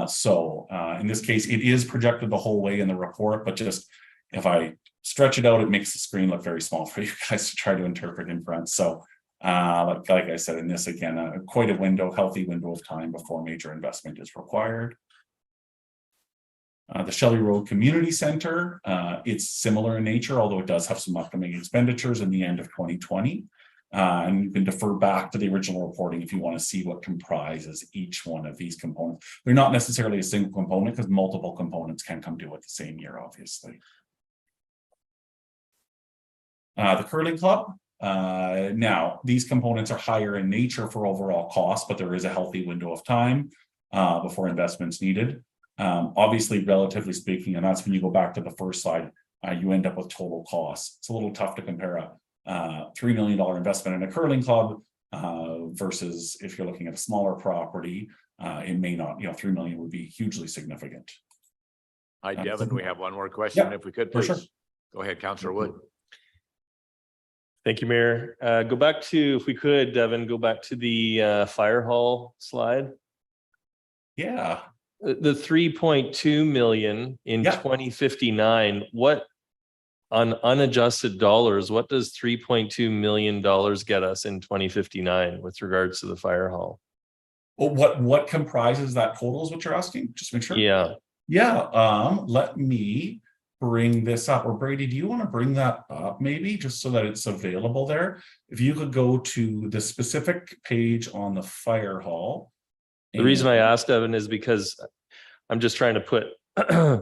C: So in this case, it is projected the whole way in the report, but just if I stretch it out, it makes the screen look very small for you guys to try to interpret in front. So like I said, in this again, quite a window, healthy window of time before major investment is required. The Shelley Road Community Center, it's similar in nature, although it does have some upcoming expenditures in the end of 2020. And you can defer back to the original reporting if you want to see what comprises each one of these components. They're not necessarily a single component because multiple components can come due at the same year, obviously. The curling club. Now, these components are higher in nature for overall cost, but there is a healthy window of time before investment's needed. Obviously, relatively speaking, and that's when you go back to the first slide, you end up with total costs. It's a little tough to compare a $3 million investment in a curling club versus if you're looking at a smaller property, it may not, $3 million would be hugely significant.
A: Hi, Devin, we have one more question,
C: Yeah,
A: if we could,
C: for
A: please.
C: sure.
A: Go ahead, Councillor Wood.
G: Thank you, Mayor. Go back to, if we could, Devin, go back to the fire hall slide.
C: Yeah.
G: The 3.2 million in 2059, what on unadjusted dollars, what does $3.2 million get us in 2059 with regards to the fire hall?
C: Well, what comprises that total is what you're asking? Just make sure.
G: Yeah.
C: Yeah. Let me bring this up. Or Brady, do you want to bring that up maybe just so that it's available there? If you could go to the specific page on the fire hall.
G: The reason I asked, Evan, is because I'm just trying to put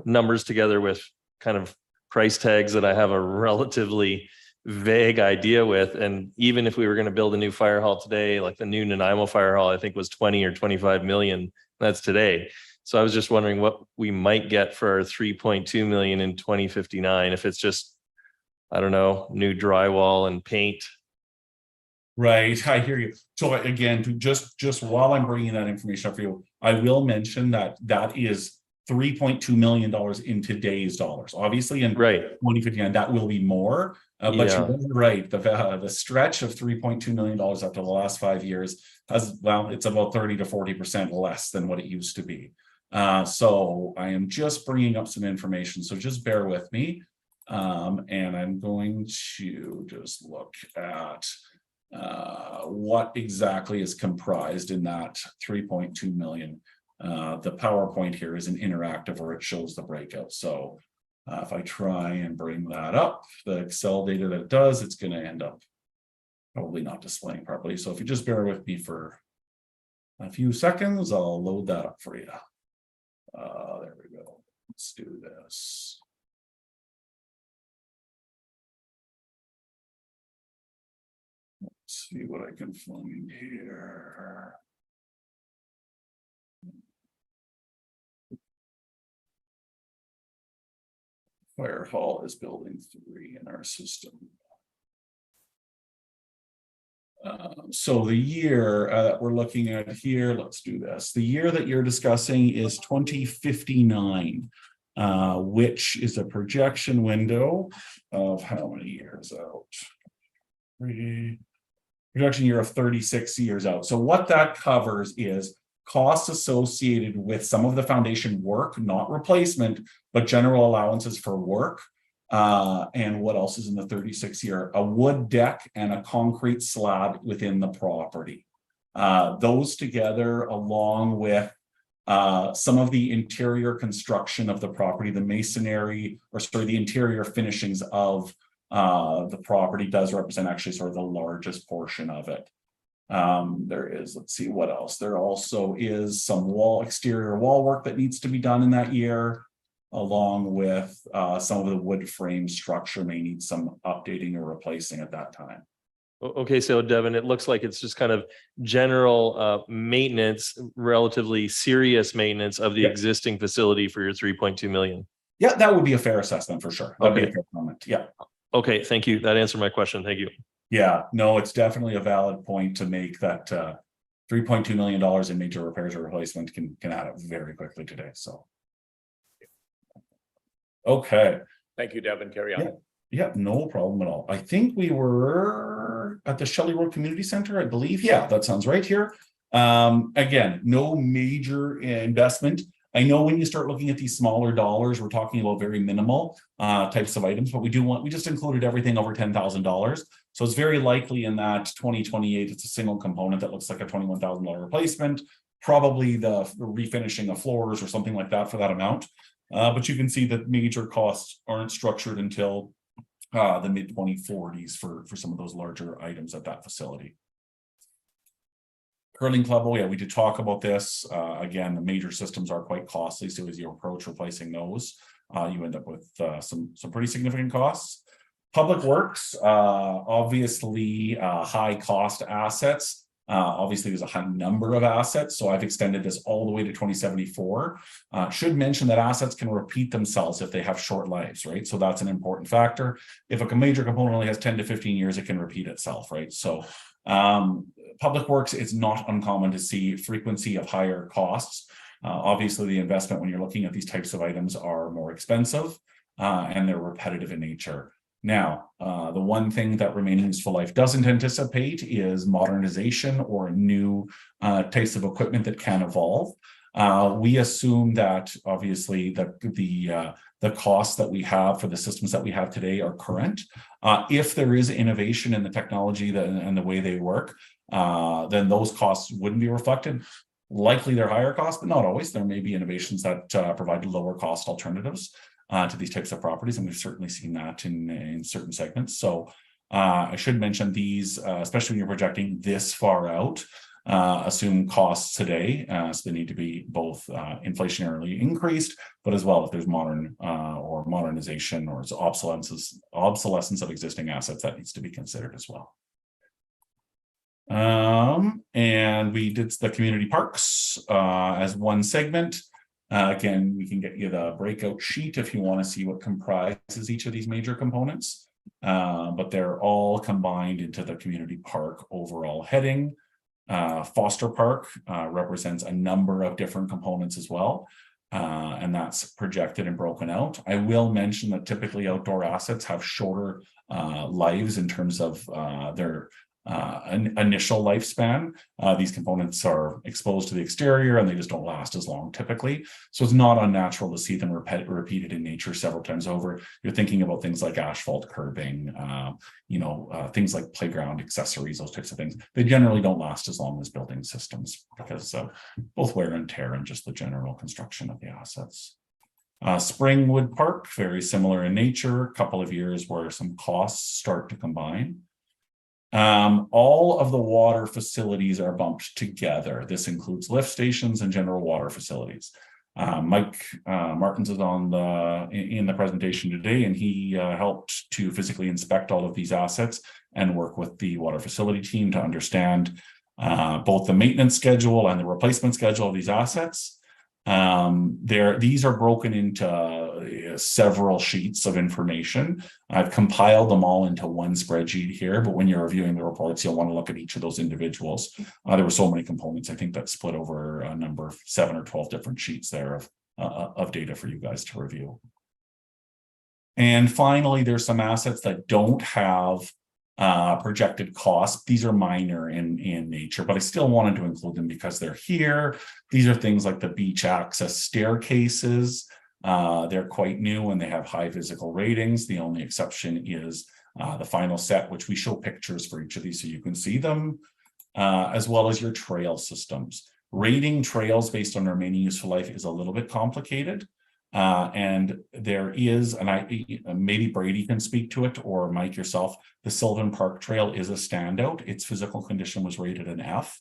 G: numbers together with kind of price tags that I have a relatively vague idea with. And even if we were going to build a new fire hall today, like the new Nanaimo fire hall, I think was 20 or 25 million. That's today. So I was just wondering what we might get for our 3.2 million in 2059. If it's just, I don't know, new drywall and paint.
C: Right, I hear you. So again, just while I'm bringing that information up for you, I will mention that is $3.2 million in today's dollars. Obviously, in 2059, that will be more. But you're right. The stretch of $3.2 million after the last 5 years it's about 30 to 40% less than what it used to be. So I am just bringing up some information. So just bear with me, and I'm going to just look at what exactly is comprised in that 3.2 million. The PowerPoint here is an interactive where it shows the breakout. So if I try and bring that up, the Excel data that it does, it's going to end up probably not displaying properly. So if you just bear with me for a few seconds, I'll load that up for you. There we go. Let's do this. Let's see what I can find here. Fire hall is building 3 in our system. So the year that we're looking at here, let's do this. The year that you're discussing is 2059, which is a projection window of how many years out? Projection year of 36 years out. So what that covers is costs associated with some of the foundation work, not replacement, but general allowances for work. And what else is in the 36 year? A wood deck and a concrete slab within the property. Those together, along with Some of the interior construction of the property, the masonry, or sorry, the interior finishings of the property does represent actually sort of the largest portion of it. There is, let's see what else. There also is some exterior wall work that needs to be done in that year, along with some of the wood frame structure may need some updating or replacing at that time.
G: Okay, so Devin, it looks like it's just kind of general maintenance, relatively serious maintenance of the
C: Yeah.
G: existing facility for your 3.2 million.
C: Yeah, that would be a fair assessment for sure. That'd be
G: Okay.
C: a fair comment. Yeah.
G: Okay, thank you. That answered my question. Thank you.
C: Yeah, no, it's definitely a valid point to make that $3.2 million in major repairs or replacement can add up very quickly today. So. Okay.
A: Thank you, Devin. Carry on.
C: Yeah, no problem at all. I think we were at the Shelley Road Community Center, I believe. Yeah, that sounds right here. Again, no major investment. I know when you start looking at these smaller dollars, we're talking about very minimal types of items, but we just included everything over $10,000. So it's very likely in that 2028, it's a single component that looks like a $21,000 replacement, probably the refinishing of floors or something like that for that amount. But you can see that major costs aren't structured until the mid 2040s for some of those larger items at that facility. Curling club, oh yeah, we did talk about this. Again, the major systems are quite costly, so as you approach replacing those, you end up with some pretty significant costs. Public works, obviously high cost assets. Obviously, there's a high number of assets, so I've extended this all the way to 2074. Should mention that assets can repeat themselves if they have short lives, right? So that's an important factor. If a major component only has 10 to 15 years, it can repeat itself, right? So public works, it's not uncommon to see frequency of higher costs. Obviously, the investment when you're looking at these types of items are more expensive and they're repetitive in nature. Now, the one thing that remaining useful life doesn't anticipate is modernization or new types of equipment that can evolve. We assume that obviously the costs that we have for the systems that we have today are current. If there is innovation in the technology and the way they work, then those costs wouldn't be reflected. Likely they're higher costs, but not always. There may be innovations that provide lower cost alternatives to these types of properties, and we've certainly seen that in certain segments. So I should mention these, especially when you're projecting this far out, assume costs today, so they need to be both inflationarily increased, but as well if there's modern or modernization or obsolescence of existing assets, that needs to be considered as well. And we did the community parks as one segment. Again, we can get you the breakout sheet if you want to see what comprises each of these major components, but they're all combined into the community park overall heading. Foster Park represents a number of different components as well, and that's projected and broken out. I will mention that typically outdoor assets have shorter lives in terms of their initial lifespan. These components are exposed to the exterior and they just don't last as long typically. So it's not unnatural to see them repeated in nature several times over. You're thinking about things like asphalt curbing, things like playground accessories, those types of things. They generally don't last as long as building systems because of both wear and tear and just the general construction of the assets. Springwood Park, very similar in nature, a couple of years where some costs start to combine. All of the water facilities are bumped together. This includes lift stations and general water facilities. Mike Martins is in the presentation today, and he helped to physically inspect all of these assets and work with the water facility team to understand both the maintenance schedule and the replacement schedule of these assets. These are broken into several sheets of information. I've compiled them all into one spreadsheet here, but when you're reviewing the reports, you'll want to look at each of those individuals. There were so many components, I think that split over a number of 7 or 12 different sheets there of data for you guys to review. And finally, there's some assets that don't have projected costs. These are minor in nature, but I still wanted to include them because they're here. These are things like the beach access staircases. They're quite new and they have high physical ratings. The only exception is the final set, which we show pictures for each of these so you can see them, as well as your trail systems. Rating trails based on remaining useful life is a little bit complicated. And there is, and maybe Brady can speak to it, or Mike yourself, the Sylvan Park Trail is a standout. Its physical condition was rated an F.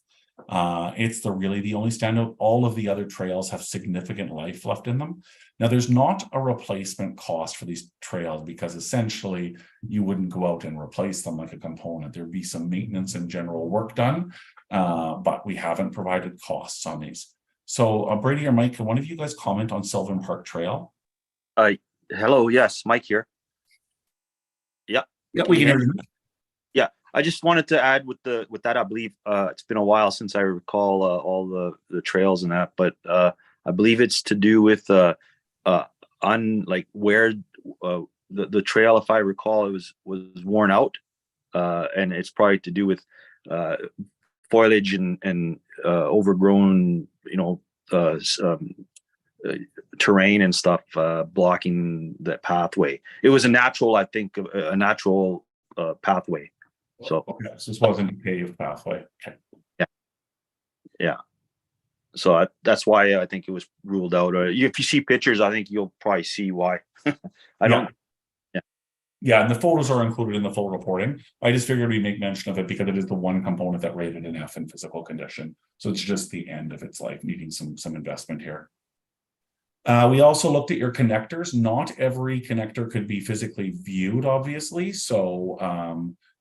C: It's really the only standout. All of the other trails have significant life left in them. Now, there's not a replacement cost for these trails because essentially you wouldn't go out and replace them like a component. There'd be some maintenance and general work done, but we haven't provided costs on these. So Brady or Mike, can one of you guys comment on Sylvan Park Trail?
I: Hello, yes, Mike here. Yeah.
C: Yeah, we can hear you.
I: Yeah, I just wanted to add with that, I believe it's been a while since I recall all the trails and that, but I believe it's to do with where the trail, if I recall, it was worn out, and it's probably to do with foliage and overgrown, terrain and stuff blocking that pathway. It was a natural, I think, a natural pathway. So
C: okay, so this wasn't a paved pathway. Okay.
I: Yeah. So that's why I think it was ruled out. If you see pictures, I think you'll probably see why.
C: Yeah, and the photos are included in the full reporting. I just figured we make mention of it because it is the one component that rated an F in physical condition. So it's just the end of its life, needing some investment here. We also looked at your connectors. Not every connector could be physically viewed, obviously. So,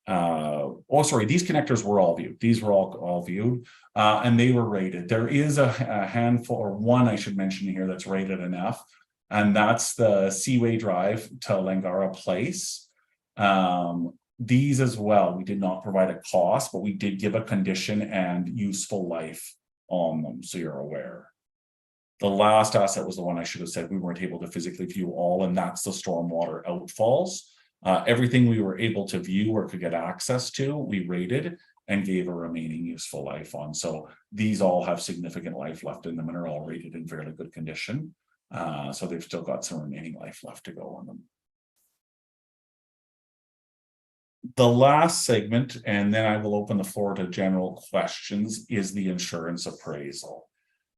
C: these connectors were all viewed. These were all viewed, and they were rated. There is a handful, or one I should mention here, that's rated an F. And that's the Seaway Drive to Langara Place. These as well, we did not provide a cost, but we did give a condition and useful life on them, so you're aware. The last asset was the one I should have said we weren't able to physically view all, and that's the stormwater outfalls. Everything we were able to view or could get access to, we rated and gave a remaining useful life on. So these all have significant life left in them and are all rated in fairly good condition. So they've still got some remaining life left to go on them. The last segment, and then I will open the floor to general questions, is the insurance appraisal.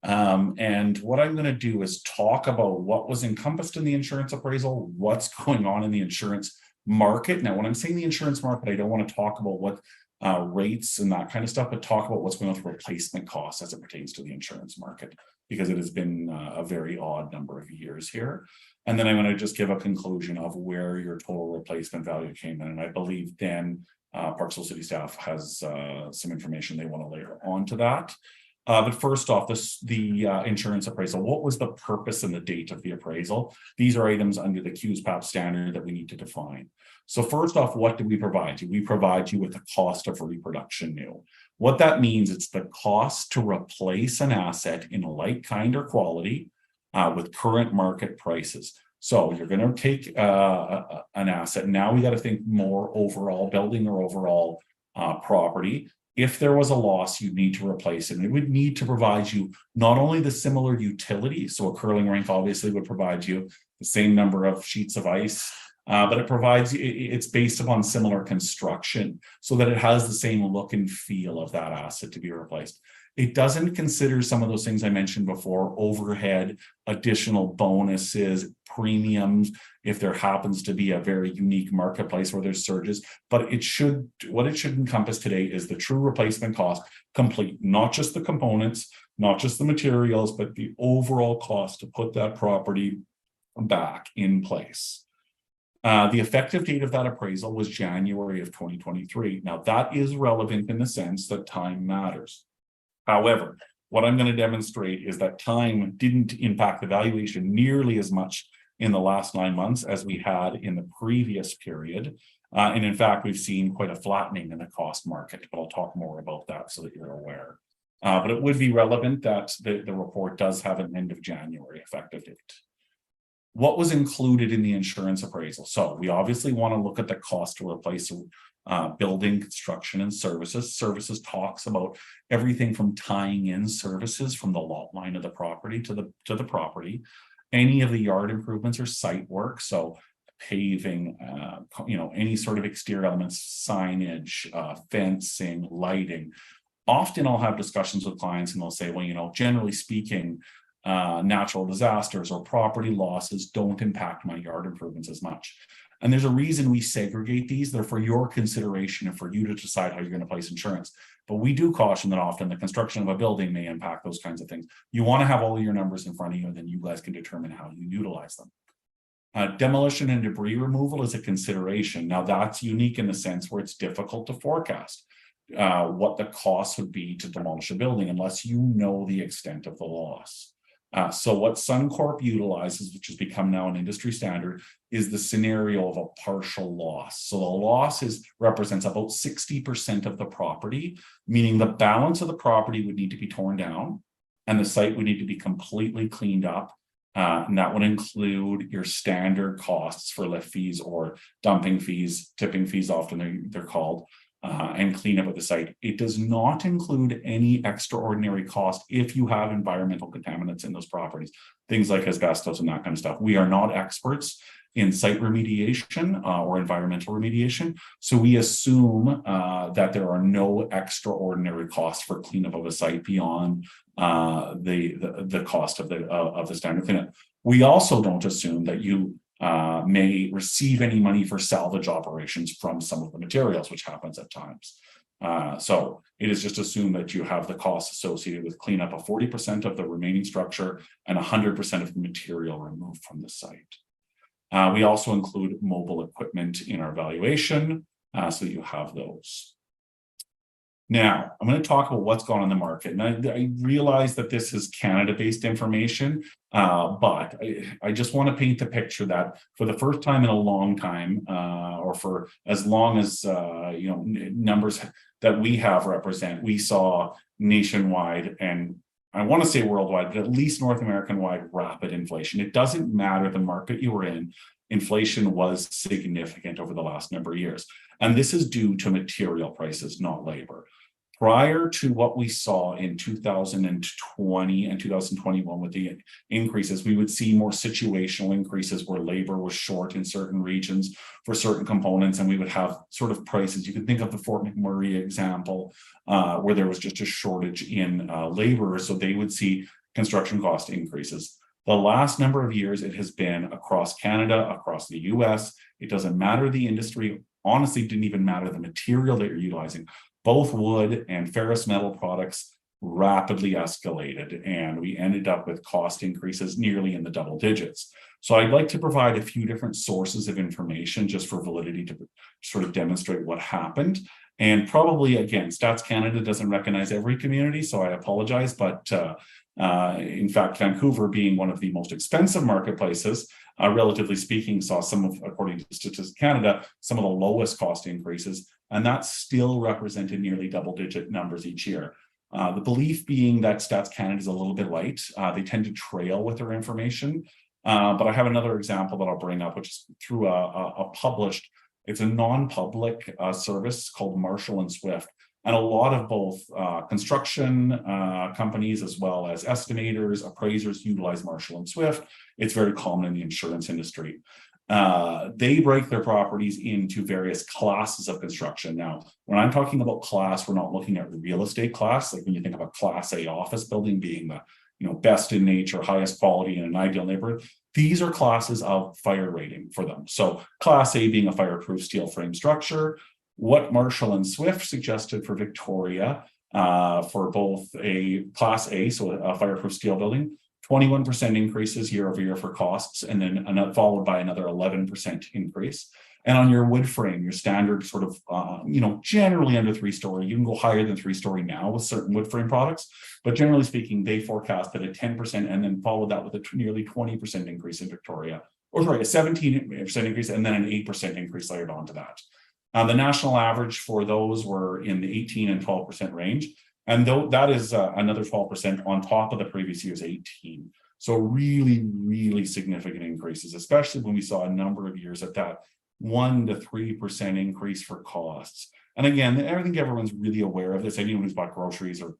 C: And what I'm going to do is talk about what was encompassed in the insurance appraisal, what's going on in the insurance market. Now, when I'm saying the insurance market, I don't want to talk about what rates and that kind of stuff, but talk about what's going on with replacement costs as it pertains to the insurance market, because it has been a very odd number of years here. And then I'm going to just give a conclusion of where your total replacement value came in. And I believe then Parksville City staff has some information they want to layer onto that. But first off, the insurance appraisal. What was the purpose and the date of the appraisal? These are items under the QSPAP standard that we need to define. So first off, what did we provide you? We provide you with the cost of reproduction new. What that means, it's the cost to replace an asset in a like, kind, or quality with current market prices. So you're going to take an asset. Now we got to think more overall building or overall property. If there was a loss, you need to replace it. And it would need to provide you not only the similar utility, so a curling rink obviously would provide you the same number of sheets of ice, but it's based upon similar construction so that it has the same look and feel of that asset to be replaced. It doesn't consider some of those things I mentioned before: overhead, additional bonuses, premiums, if there happens to be a very unique marketplace where there's surges. But what it should encompass today is the true replacement cost, complete, not just the components, not just the materials, but the overall cost to put that property back in place. The effective date of that appraisal was January of 2023. Now that is relevant in the sense that time matters. However, what I'm going to demonstrate is that time didn't impact the valuation nearly as much in the last 9 months as we had in the previous period. And in fact, we've seen quite a flattening in the cost market, but I'll talk more about that so that you're aware. But it would be relevant that the report does have an end of January effective date. What was included in the insurance appraisal? So we obviously want to look at the cost to replace building, construction, and services. Services talks about everything from tying in services from the lot line of the property to the property, any of the yard improvements or site work, so paving, any sort of exterior elements, signage, fencing, lighting. often I'll have discussions with clients and they'll say, well, you know, generally speaking, natural disasters or property losses don't impact my yard improvements as much. And there's a reason we segregate these. They're for your consideration and for you to decide how you're going to place insurance. But we do caution that often the construction of a building may impact those kinds of things. You want to have all of your numbers in front of you, and then you guys can determine how you utilize them. Demolition and debris removal is a consideration. Now that's unique in the sense where it's difficult to forecast what the cost would be to demolish a building unless you know the extent of the loss. So what SunCorp utilizes, which has become now an industry standard, is the scenario of a partial loss. So the loss represents about 60% of the property, meaning the balance of the property would need to be torn down and the site would need to be completely cleaned up. And that would include your standard costs for lift fees or dumping fees, tipping fees, often they're called, and cleanup of the site. It does not include any extraordinary cost if you have environmental contaminants in those properties, things like asbestos and that kind of stuff. We are not experts in site remediation or environmental remediation, so we assume that there are no extraordinary costs for cleanup of a site beyond the cost of the standard cleanup. We also don't assume that you may receive any money for salvage operations from some of the materials, which happens at times. So it is just assumed that you have the costs associated with cleanup of 40% of the remaining structure and 100% of the material removed from the site. We also include mobile equipment in our valuation, so that you have those. Now, I'm going to talk about what's going on in the market. And I realize that this is Canada-based information, but I just want to paint the picture that for the first time in a long time, or for as long as, you know, numbers that we have represent, we saw nationwide, and I want to say worldwide, but at least North American-wide, rapid inflation. It doesn't matter the market you were in, inflation was significant over the last number of years. And this is due to material prices, not labor. Prior to what we saw in 2020 and 2021 with the increases, we would see more situational increases where labor was short in certain regions for certain components, and we would have sort of prices. You can think of the Fort McMurray example, where there was just a shortage in labor, so they would see construction cost increases. The last number of years, it has been across Canada, across the US. It doesn't matter the industry. Honestly, it didn't even matter the material that you're utilizing. Both wood and ferrous metal products rapidly escalated, and we ended up with cost increases nearly in the double digits. So I'd like to provide a few different sources of information just for validity to sort of demonstrate what happened. And probably, again, Stats Canada doesn't recognize every community, so I apologize, but in fact, Vancouver, being one of the most expensive marketplaces, relatively speaking, saw some of, according to Statistics Canada, some of the lowest cost increases, and that still represented nearly double-digit numbers each year. The belief being that Stats Canada is a little bit light. They tend to trail with their information. But I have another example that I'll bring up, which is through a published, it's a non-public service called Marshall and Swift. And a lot of both construction companies as well as estimators, appraisers utilize Marshall and Swift. It's very common in the insurance industry. They break their properties into various classes of construction. Now, when I'm talking about class, we're not looking at real estate class. Like when you think of a Class A office building being the best in nature, highest quality in an ideal neighborhood, these are classes of fire rating for them. So Class A being a fireproof steel frame structure. What Marshall and Swift suggested for Victoria for both a Class A, so a fireproof steel building, 21% increases year over year for costs, and then followed by another 11% increase. And on your wood frame, your standard sort of, generally under 3-story, you can go higher than 3-story now with certain wood frame products, but generally speaking, they forecasted a 10% and then followed that with a nearly 20% increase in Victoria, or sorry, a 17% increase and then an 8% increase layered onto that. The national average for those were in the 18 and 12% range. And that is another 12% on top of the previous year's 18. So really, really significant increases, especially when we saw a number of years at that 1 to 3% increase for costs. And again, I think everyone's really aware of this. Anyone who's bought groceries or,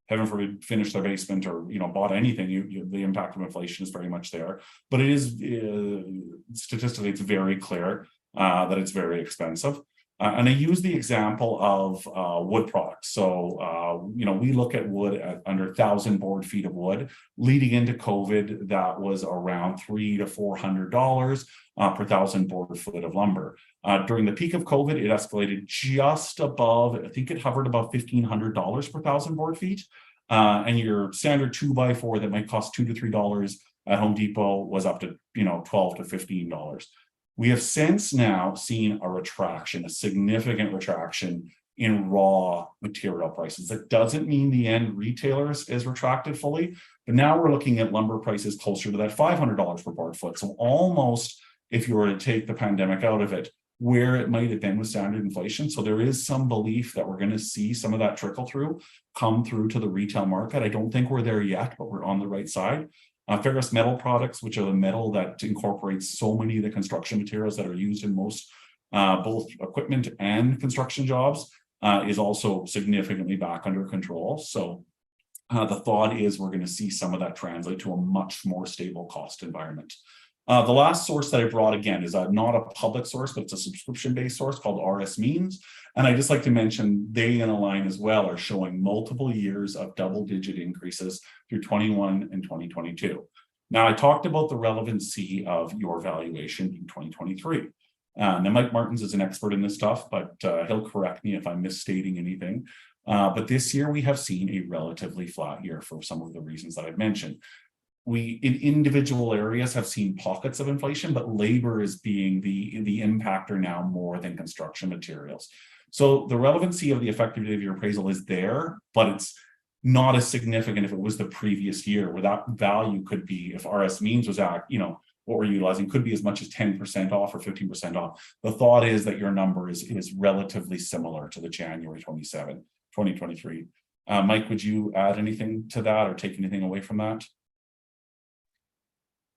C: heaven forbid, finished their basement or, bought anything, the impact of inflation is very much there. But it is, statistically, it's very clear that it's very expensive. And I use the example of wood products. So, we look at wood at under 1,000 board feet of wood. Leading into COVID, that was around $300 to $400 per 1,000 board foot of lumber. During the peak of COVID, it escalated just above, I think it hovered above $1,500 per 1,000 board feet. And your standard 2x4 that might cost $2 to $3 at Home Depot was up to, $12 to $15. We have since now seen a significant retraction in raw material prices. That doesn't mean the end retailers is retracted fully, but now we're looking at lumber prices closer to that $500 per board foot. So almost, if you were to take the pandemic out of it, where it might have been with standard inflation. So there is some belief that we're going to see some of that come through to the retail market. I don't think we're there yet, but we're on the right side. Ferrous metal products, which are the metal that incorporates so many of the construction materials that are used in most both equipment and construction jobs, is also significantly back under control. So the thought is we're going to see some of that translate to a much more stable cost environment. The last source that I brought, again, is not a public source, but it's a subscription-based source called assessme. And I just like to mention they in a line as well are showing multiple years of double-digit increases through 21 and 2022. Now, I talked about the relevancy of your valuation in 2023. Now, Mike Martins is an expert in this stuff, but he'll correct me if I'm misstating anything. But this year, we have seen a relatively flat year for some of the reasons that I've mentioned. We, in individual areas, have seen pockets of inflation, but labor is being the impactor now more than construction materials. So the relevancy of the effective date of your appraisal is there, but it's not as significant if it was the previous year, where that value could be, if assessme was at, what we're utilizing, could be as much as 10% off or 15% off. The thought is that your number is relatively similar to the January 27, 2023. Mike, would you add anything to that or take anything away from that?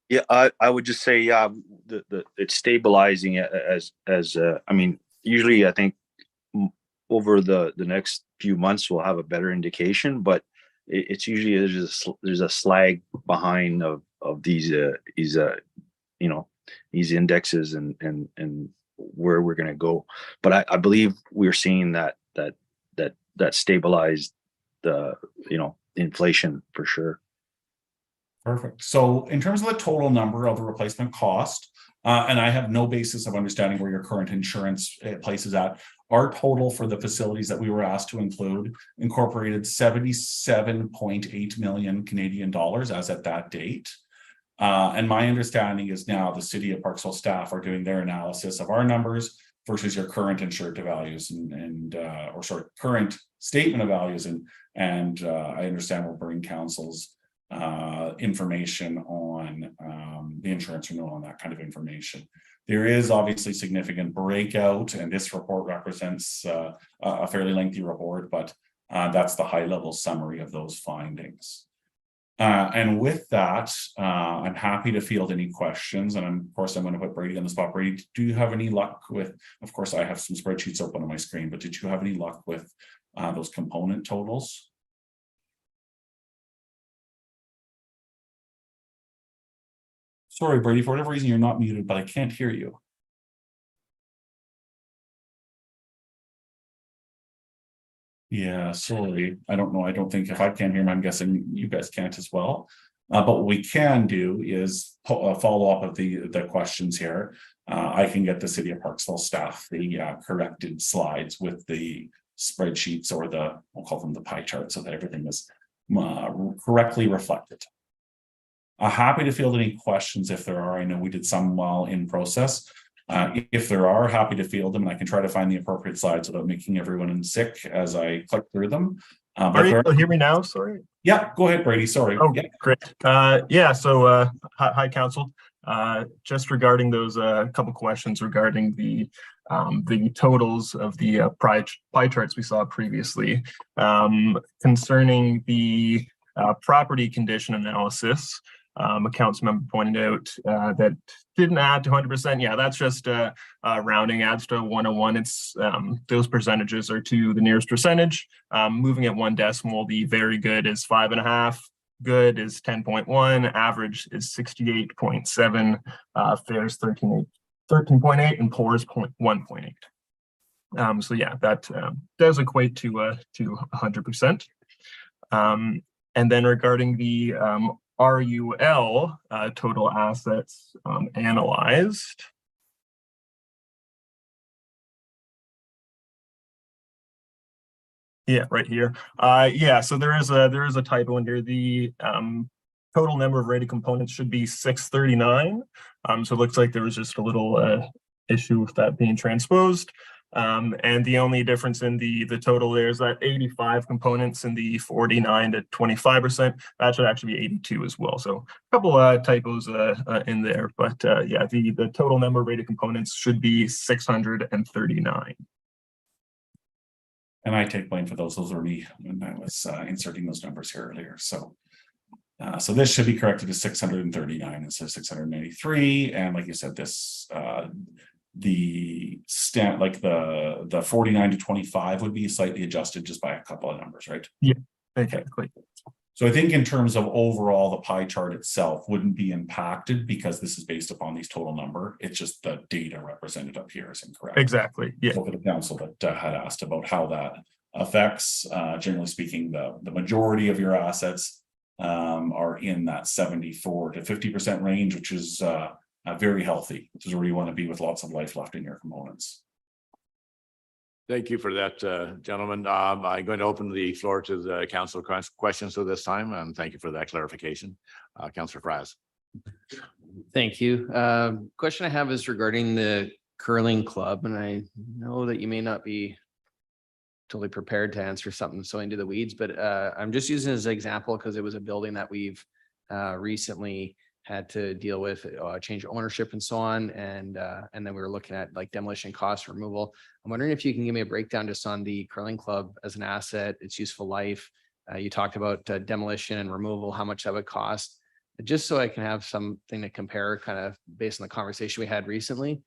I: Yeah, I would just say, it's stabilizing usually I think over the next few months we'll have a better indication, but it's usually there's a slag behind of these indexes and where we're going to go. But I believe we're seeing that stabilized inflation for sure.
C: Perfect. So in terms of the total number of the replacement cost, and I have no basis of understanding where your current insurance place is at, our total for the facilities that we were asked to include incorporated 77.8 million Canadian dollars as at that date. And my understanding is now the City of Parksville staff are doing their analysis of our numbers versus your current insured to values current statement of values. And I understand we're bringing council's information on the insurance renewal and that kind of information. There is obviously significant breakout, and this report represents a fairly lengthy report, but that's the high level summary of those findings. And with that, I'm happy to field any questions. And of course, I'm going to put Brady on the spot. Brady, do you have any luck with, of course, I have some spreadsheets open on my screen, but did you have any luck with those component totals? Sorry, Brady, for whatever reason, you're not muted, but I can't hear you. Yeah, sorry. I don't know. I don't think if I can't hear him, I'm guessing you guys can't as well. But what we can do is follow up of the questions here. I can get the City of Parksville staff the corrected slides with the spreadsheets or we'll call them the pie charts so that everything is correctly reflected. Happy to field any questions if there are. I know we did some while in process. If there are, happy to field them, and I can try to find the appropriate slides without making everyone sick as I click through them.
J: Are you able to hear me now? Sorry.
C: Yeah, go ahead, Brady. Sorry.
J: Oh,
C: yeah.
J: Great. So hi, Council. Just regarding those couple questions regarding the totals of the pie charts we saw previously, concerning the property condition analysis. A council member pointed out that didn't add to 100%. Yeah, that's just rounding, adds to 101. It's those percentages are to the nearest percentage. Moving at 1 decimal, the very good is 5.5, good is 10.1, average is 68.7, fair is 13.8, and poor is 1.8. So yeah, that does equate to 100%. And then regarding the RUL total assets analyzed. Yeah, right here. Yeah, so there is a typo in here. The total number of rated components should be 639. So it looks like there was just a little issue with that being transposed. And the only difference in the total there is that 85 components in the 49 to 25%. That should actually be 82 as well. So a couple typos in there, but yeah, the total number of rated components should be 639.
C: And I take blame for those. Those were me when I was inserting those numbers here earlier. So this should be corrected to 639 instead of 683. And like you said, this the 49 to 25 would be slightly adjusted just by a couple of numbers, right?
J: Yeah, exactly.
C: So I think in terms of overall, the pie chart itself wouldn't be impacted because this is based upon these total number. It's just the data represented up here is incorrect.
J: Exactly. Yeah.
C: So for the council that had asked about how that affects, generally speaking, the majority of your assets are in that 74 to 50% range, which is very healthy, which is where you want to be with lots of life left in your components.
A: Thank you for that, gentlemen. I'm going to open the floor to the council questions at this time, and thank you for that clarification. Councillor Fraz.
D: Thank you. Question I have is regarding the curling club, and I know that you may not be totally prepared to answer something so into the weeds, but I'm just using it as an example because it was a building that we've recently had to deal with change of ownership and so on. And then we were looking at like demolition cost removal. I'm wondering if you can give me a breakdown just on the curling club as an asset, its useful life. You talked about demolition and removal, how much that would cost, just so I can have something to compare kind of based on the conversation we had recently.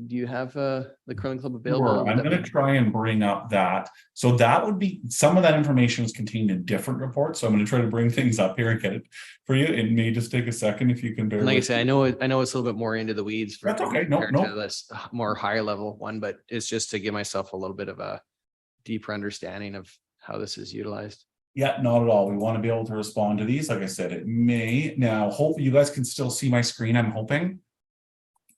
D: Do you have the curling club available?
C: Sure. I'm going to try and bring up that. So that would be, some of that information is contained in different reports. So I'm going to try to bring things up here and get it for you. It may just take a second if you can bear.
D: Like I say, I know it's a little bit more into the weeds for
C: That's okay. No.
D: to this more higher level one, but it's just to give myself a little bit of a deeper understanding of how this is utilized.
C: Yeah, not at all. We want to be able to respond to these. Like I said, it may now. Hopefully you guys can still see my screen. I'm hoping.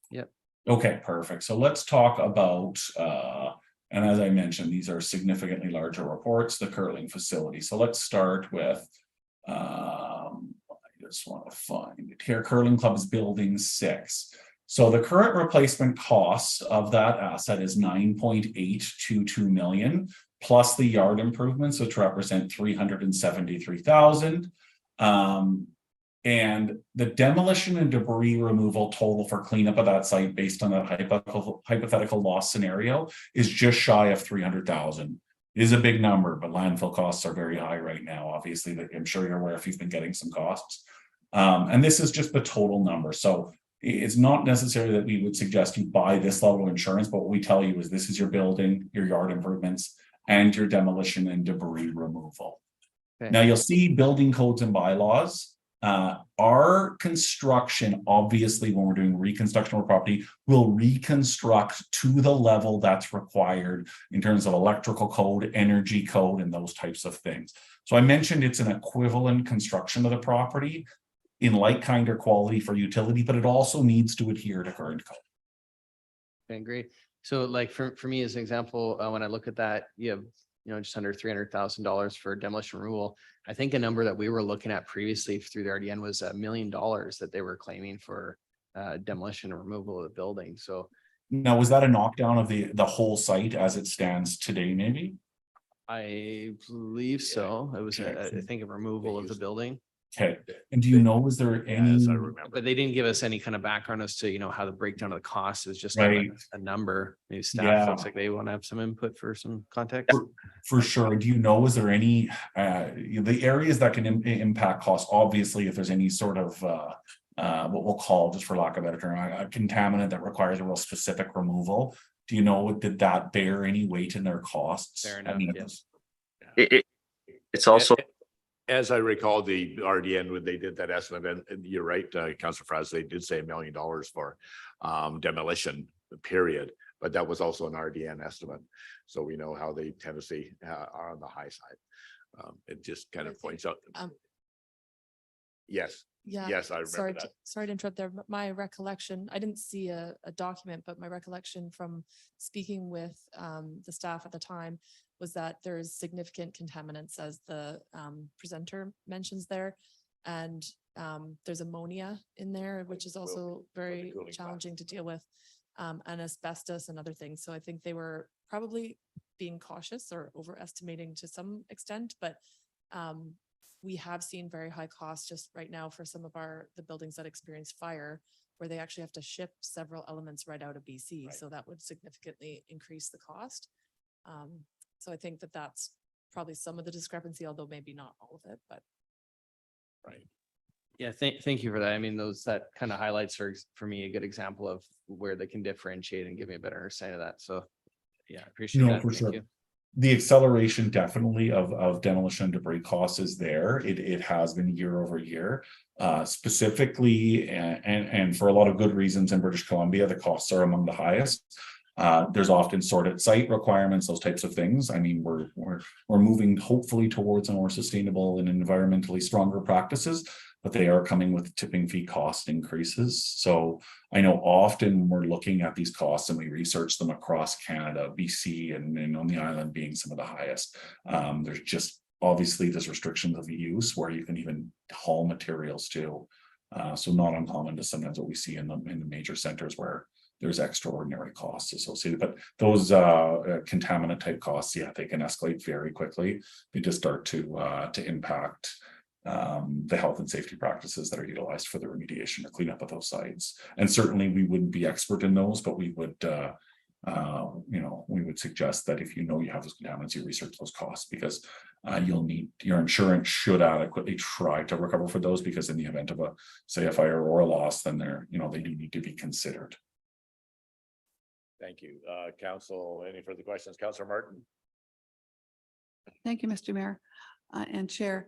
D: Yep. Okay,
C: perfect. So let's talk about, and as I mentioned, these are significantly larger reports, the curling facility. So let's start with, I just want to find it here. Curling Club is building 6. So the current replacement cost of that asset is 9.822 million, plus the yard improvements, which represent 373,000. And the demolition and debris removal total for cleanup of that site based on that hypothetical loss scenario is just shy of 300,000. It is a big number, but landfill costs are very high right now. Obviously, I'm sure you're aware if you've been getting some costs. And this is just the total number. So it's not necessarily that we would suggest you buy this level of insurance, but what we tell you is this is your building, your yard improvements, and your demolition and debris removal. Okay. Now you'll see building codes and bylaws. Our construction, obviously, when we're doing reconstruction of a property, will reconstruct to the level that's required in terms of electrical code, energy code, and those types of things. So I mentioned it's an equivalent construction of the property in like kind or quality for utility, but it also needs to adhere to current code.
D: Okay, great. So like for me as an example, when I look at that, you have just under $300,000 for demolition removal. I think a number that we were looking at previously through the RDN was $1 million that they were claiming for demolition and removal of the building. So
C: now, was that a knockdown of the whole site as it stands today, maybe?
D: I believe so. It was, I think, a removal of the building.
C: Okay. And do you know, was there any?
A: Yes, I remember.
D: But they didn't give us any kind of background as to, how the breakdown of the cost is just
C: right.
D: a number. Maybe staff looks like they want to have some input for some context.
C: For sure. Do you know, is there any, the areas that can impact costs, obviously, if there's any sort of, what we'll call, just for lack of a better term, a contaminant that requires a real specific removal. Do you know, did that bear any weight in their costs?
D: Fair enough, yes.
I: It's also,
A: as I recall, the RDN, when they did that estimate, and you're right, Councillor Fraz, they did say $1 million for demolition, period. but that was also an RDN estimate. So we know how they tend to see are on the high side. It just kind of points out. Yes,
K: Yeah.
A: yes, I
K: Sorry
A: remember that.
K: sorry to interrupt there. But my recollection, I didn't see a document, but my recollection from speaking with the staff at the time was that there's significant contaminants, as the presenter mentions there. And there's ammonia in there, which is also very
A: cooling
K: challenging to deal with, and asbestos and other things. So I think they were probably being cautious or overestimating to some extent, but we have seen very high costs just right now for some of the buildings that experience fire, where they actually have to ship several elements right out of BC.
A: Right.
K: So that would significantly increase the cost. So I think that that's probably some of the discrepancy, although maybe not all of it, but.
A: Right.
D: Yeah, thank you for that. I mean, that kind of highlights for me a good example of where they can differentiate and give me a better understanding of that. So yeah, I appreciate
C: No,
D: that.
C: for
D: Thank
C: sure.
D: you.
C: The acceleration definitely of demolition and debris costs is there. It has been year over year. Specifically, and for a lot of good reasons in British Columbia, the costs are among the highest. There's often sorted site requirements, those types of things. I mean, we're moving hopefully towards a more sustainable and environmentally stronger practices, but they are coming with tipping fee cost increases. So I know often we're looking at these costs and we research them across Canada, BC, and on the island being some of the highest. There's just obviously there's restrictions of use where you can even haul materials too. So not uncommon to sometimes what we see in the major centers where there's extraordinary costs associated, but those contaminant type costs, yeah, they can escalate very quickly. They just start to impact the health and safety practices that are utilized for the remediation or cleanup of those sites. And certainly we wouldn't be expert in those, but we would, we would suggest that if you have those contaminants, you research those costs, because you'll need, your insurance should adequately try to recover for those, because in the event of a fire or a loss, then they do need to be considered.
A: Thank you. Council, any further questions? Councillor Martin?
E: Thank you, Mr. Mayor and Chair,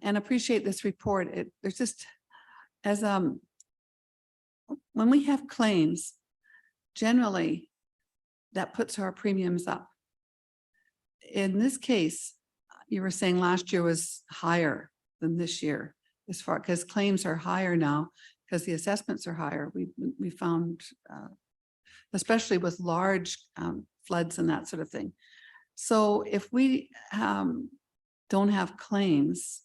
E: and appreciate this report. There's just, as when we have claims, generally that puts our premiums up. In this case, you were saying last year was higher than this year, as far because claims are higher now because the assessments are higher. We found, especially with large floods and that sort of thing. So if we don't have claims,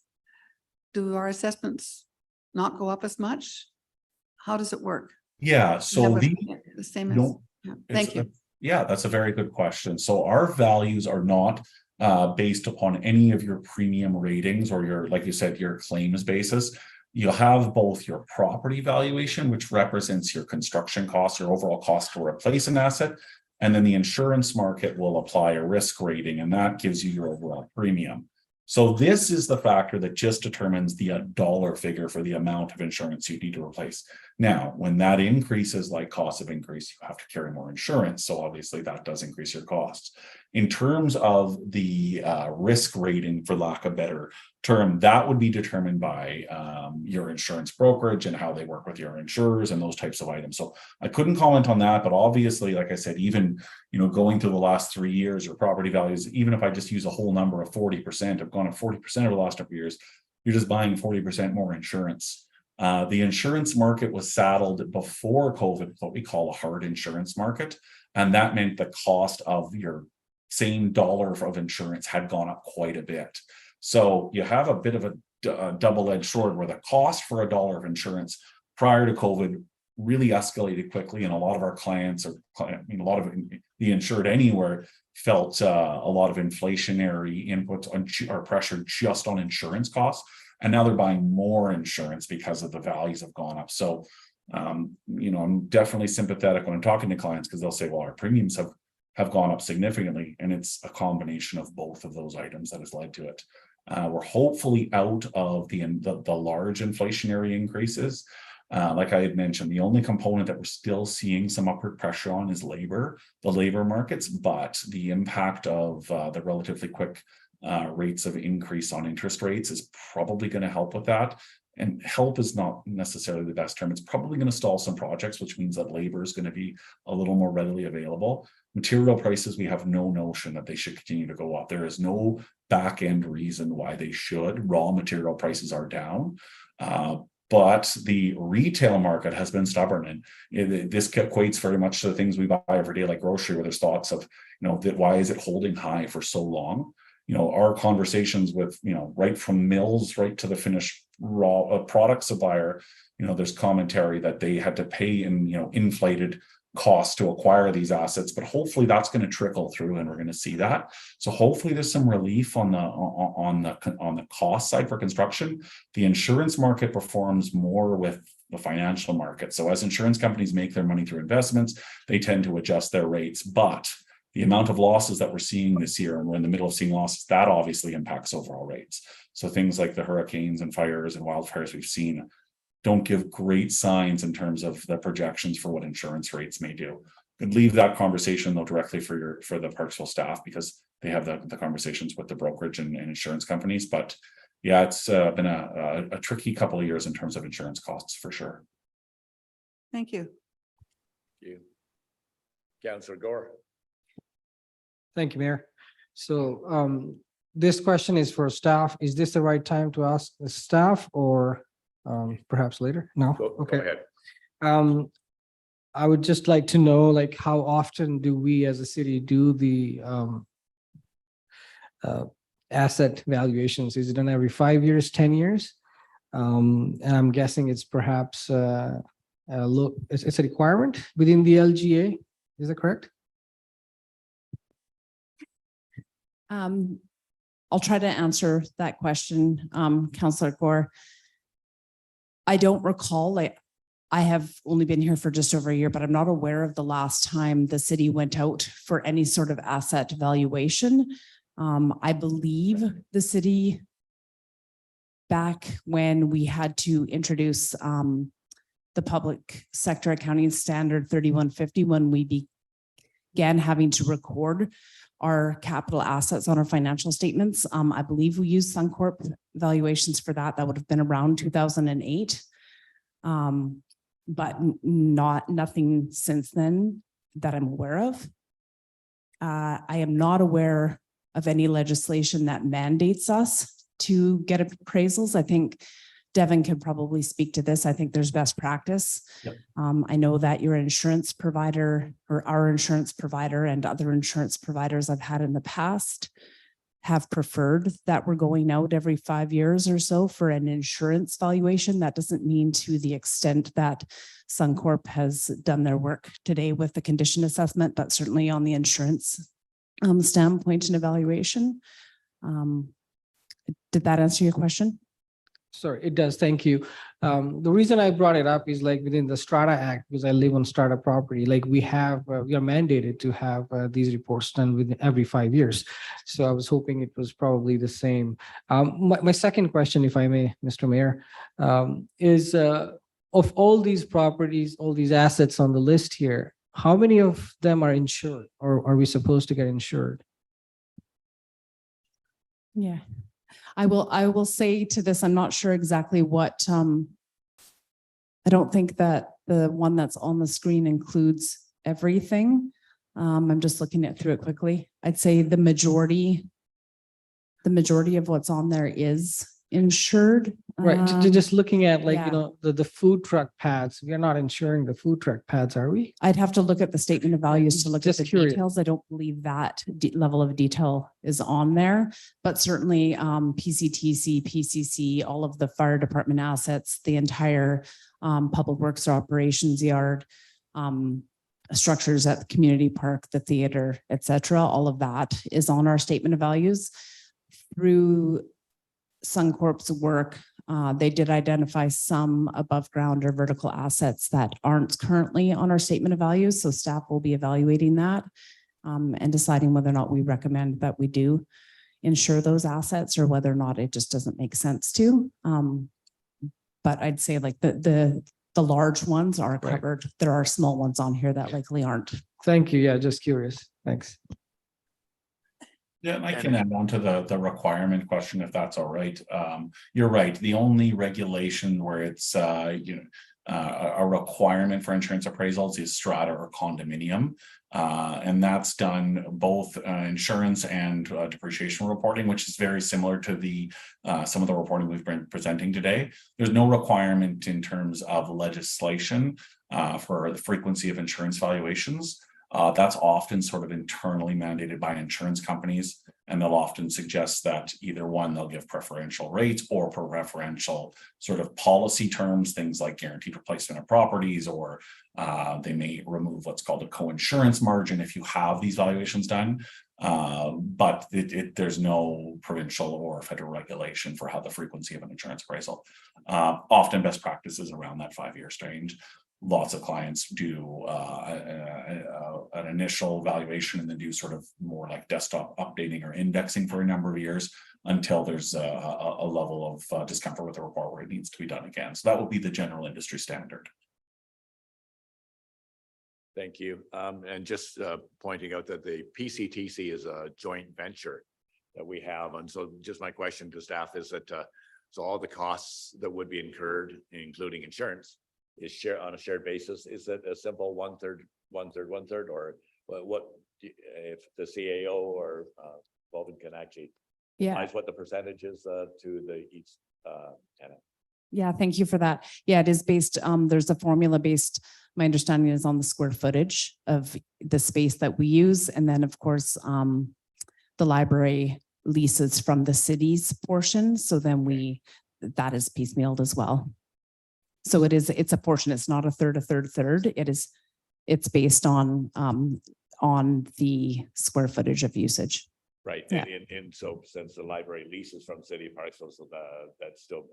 E: do our assessments not go up as much? How does it work?
C: Yeah, so
E: the same as, yeah. Thank you.
C: Yeah, that's a very good question. So our values are not based upon any of your premium ratings or your, like you said, your claims basis. You have both your property valuation, which represents your construction costs, your overall cost to replace an asset, and then the insurance market will apply a risk rating, and that gives you your overall premium. So this is the factor that just determines the dollar figure for the amount of insurance you need to replace. Now, when that increases, like cost of increase, you have to carry more insurance. So obviously that does increase your costs. In terms of the risk rating, for lack of a better term, that would be determined by your insurance brokerage and how they work with your insurers and those types of items. So I couldn't comment on that, but obviously, like I said, even going through the last 3 years, your property values, even if I just use a whole number of 40%, have gone up 40% over the last couple of years, you're just buying 40% more insurance. The insurance market was saddled before COVID, what we call a hard insurance market. And that meant the cost of your same dollar of insurance had gone up quite a bit. So you have a bit of a double-edged sword where the cost for a dollar of insurance prior to COVID really escalated quickly. And a lot of our clients, a lot of the insured anywhere, felt a lot of inflationary inputs or pressure just on insurance costs. And now they're buying more insurance because of the values have gone up. So, I'm definitely sympathetic when I'm talking to clients, because they'll say, well, our premiums have gone up significantly. And it's a combination of both of those items that has led to it. We're hopefully out of the large inflationary increases. Like I had mentioned, the only component that we're still seeing some upward pressure on is the labor markets, but the impact of the relatively quick rates of increase on interest rates is probably going to help with that. and help is not necessarily the best term. It's probably going to stall some projects, which means that labor is going to be a little more readily available. Material prices, we have no notion that they should continue to go up. There is no back end reason why they should. Raw material prices are down. But the retail market has been stubborn, and this equates very much to the things we buy every day, like grocery, where there's thoughts of, that why is it holding high for so long? Our conversations with, right from mills, right to the finished raw product supplier, there's commentary that they had to pay in, inflated costs to acquire these assets, but hopefully that's going to trickle through and we're going to see that. So hopefully there's some relief on the cost side for construction. The insurance market performs more with the financial market. So as insurance companies make their money through investments, they tend to adjust their rates. But the amount of losses that we're seeing this year, and we're in the middle of seeing losses, that obviously impacts overall rates. So things like the hurricanes and fires and wildfires we've seen don't give great signs in terms of the projections for what insurance rates may do. Could leave that conversation though directly for the Parksville staff, because they have the conversations with the brokerage and insurance companies. But yeah, it's been a tricky couple of years in terms of insurance costs for sure.
E: Thank you.
A: Thank you. Councillor Gore.
F: Thank you, Mayor. So this question is for staff. Is this the right time to ask the staff, or perhaps later? No?
A: Go
F: Okay.
A: ahead.
F: I would just like to know, like, how often do we as a city do the asset valuations? Is it done every 5 years, 10 years? And I'm guessing it's perhaps it's a requirement within the LGA. Is that correct?
B: I'll try to answer that question, Councillor Gore. I don't recall, I have only been here for just over a year, but I'm not aware of the last time the city went out for any sort of asset valuation. I believe the city, back when we had to introduce the public sector accounting standard 3150, when we began having to record our capital assets on our financial statements. I believe we used SunCorp Valuations for that. That would have been around 2008. But nothing since then that I'm aware of. I am not aware of any legislation that mandates us to get appraisals. I think Devin could probably speak to this. I think there's best practice.
C: Yep.
B: I know that your insurance provider, or our insurance provider, and other insurance providers I've had in the past have preferred that we're going out every 5 years or so for an insurance valuation. That doesn't mean to the extent that SunCorp has done their work today with the condition assessment, but certainly on the insurance standpoint and evaluation. Did that answer your question?
F: Sorry, it does. Thank you. The reason I brought it up is, like, within the Strata Act, because I live on Strata property, like we are mandated to have these reports done within every 5 years. So I was hoping it was probably the same. My second question, if I may, Mr. Mayor, is of all these properties, all these assets on the list here, how many of them are insured, or are we supposed to get insured?
B: Yeah. I will say to this, I'm not sure exactly what, I don't think that the one that's on the screen includes everything. I'm just looking through it quickly. I'd say the majority of what's on there is insured.
F: Right, just looking at, like,
B: yeah.
F: The food truck pads, we are not insuring the food truck pads, are we?
B: I'd have to look at the statement of values to look
F: Just
B: at the
F: curious.
B: details. I don't believe that level of detail is on there, but certainly PCTC, PCC, all of the fire department assets, the entire public works or operations yard, structures at the community park, the theater, etc. All of that is on our statement of values. Through SunCorp's work, they did identify some above ground or vertical assets that aren't currently on our statement of values. So staff will be evaluating that and deciding whether or not we recommend that we do insure those assets, or whether or not it just doesn't make sense to. But I'd say, like, the large ones are covered. Right. There are small ones on here that likely aren't.
F: Thank you. Yeah, just curious. Thanks.
C: Yeah, and I can add on to the requirement question if that's all right. You're right. The only regulation where it's a requirement for insurance appraisals is strata or condominium. And that's done both insurance and depreciation reporting, which is very similar to the some of the reporting we've been presenting today. There's no requirement in terms of legislation for the frequency of insurance valuations. That's often sort of internally mandated by insurance companies, and they'll often suggest that either one, they'll give preferential rates or preferential sort of policy terms, things like guaranteed replacement of properties, or they may remove what's called a co-insurance margin if you have these valuations done. But there's no provincial or federal regulation for how the frequency of an insurance appraisal. Often best practices around that 5-year range. Lots of clients do an initial valuation and then do sort of more like desktop updating or indexing for a number of years until there's a level of discomfort with the report where it needs to be done again. So that will be the general industry standard.
A: Thank you. And just pointing out that the PCTC is a joint venture that we have. And so just my question to staff is that so all the costs that would be incurred, including insurance, is share on a shared basis. Is it a simple 1/3, 1/3, 1/3, or what if the CAO or Boven can actually advise what the percentage is to the each tenant?
B: Yeah, thank you for that. Yeah, it is based, there's a formula based, my understanding is on the square footage of the space that we use. And then of course, the library leases from the city's portion. So then that is piecemealed as well. So it's a portion. It's not a third, a third, third. It's based on the square footage of usage.
A: Right.
B: Yeah.
A: And so since the library leases from City Parks, so that's still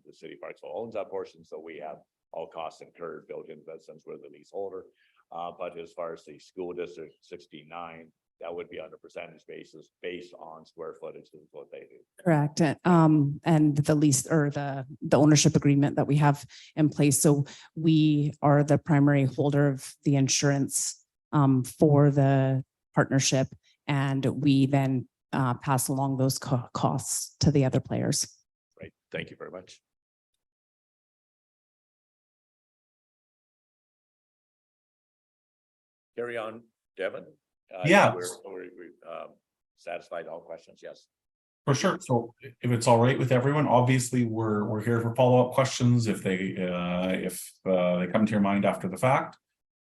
A: the City Parks owns that portion. So we have all costs incurred built into that since we're the leaseholder. But as far as the school district 69, that would be on a percentage basis based on square footage is what they do.
B: Correct. And the lease or the ownership agreement that we have in place. So we are the primary holder of the insurance for the partnership, and we then pass along those costs to the other players.
A: Right. Thank you very much. Carry on, Devin.
C: Yeah.
A: We're satisfied all questions. Yes.
C: For sure. So if it's all right with everyone, obviously we're here for follow-up questions if they come to your mind after the fact.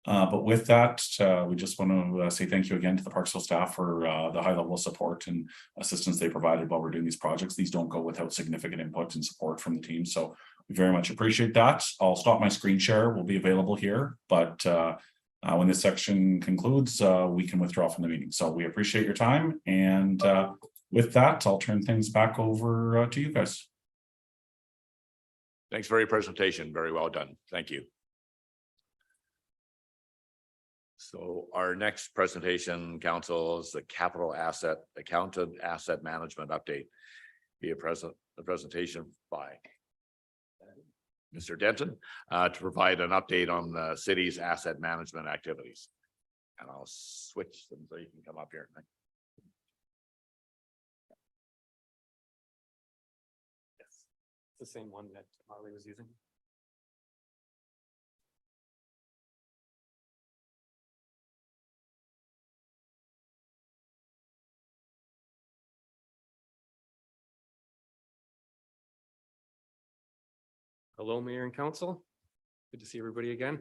C: But with that, we just want to say thank you again to the Parksville staff for the high level of support and assistance they provided while we're doing these projects. These don't go without significant input and support from the team. So we very much appreciate that. I'll stop my screen share. We'll be available here, but when this section concludes, we can withdraw from the meeting. So we appreciate your time. And with that, I'll turn things back over to you guys.
A: Thanks for your presentation. Very well done. Thank you. So our next presentation, council, is the capital asset accounted asset management update. Be a presentation by Mr. Denton to provide an update on the city's asset management activities. And I'll switch them so you can come up here.
L: Yes, the same one that Harley was using. Hello, Mayor and Council. Good to see everybody again.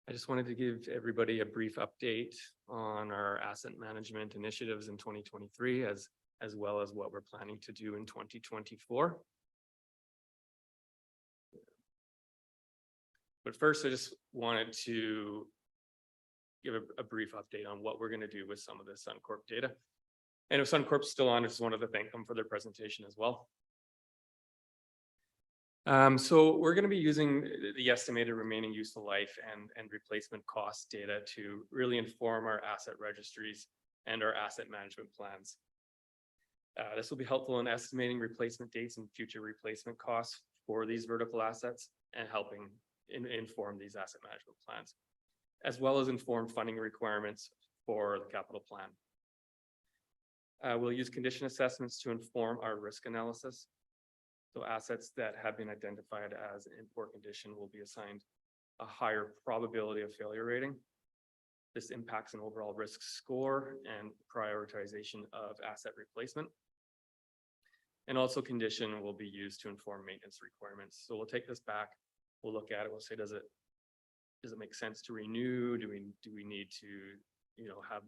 L: I just wanted to give everybody a brief update on our asset management initiatives in 2023, as well as what we're planning to do in 2024. But first, I just wanted to give a brief update on what we're going to do with some of the SunCorp data. And if SunCorp's still on, I just wanted to thank them for their presentation as well. So we're going to be using the estimated remaining useful life and replacement cost data to really inform our asset registries and our asset management plans. This will be helpful in estimating replacement dates and future replacement costs for these vertical assets and helping inform these asset management plans, as well as inform funding requirements for the capital plan. We'll use condition assessments to inform our risk analysis. So assets that have been identified as in poor condition will be assigned a higher probability of failure rating. This impacts an overall risk score and prioritization of asset replacement. And also condition will be used to inform maintenance requirements. So we'll take this back, we'll look at it, we'll say, does it make sense to renew? Do we need to, have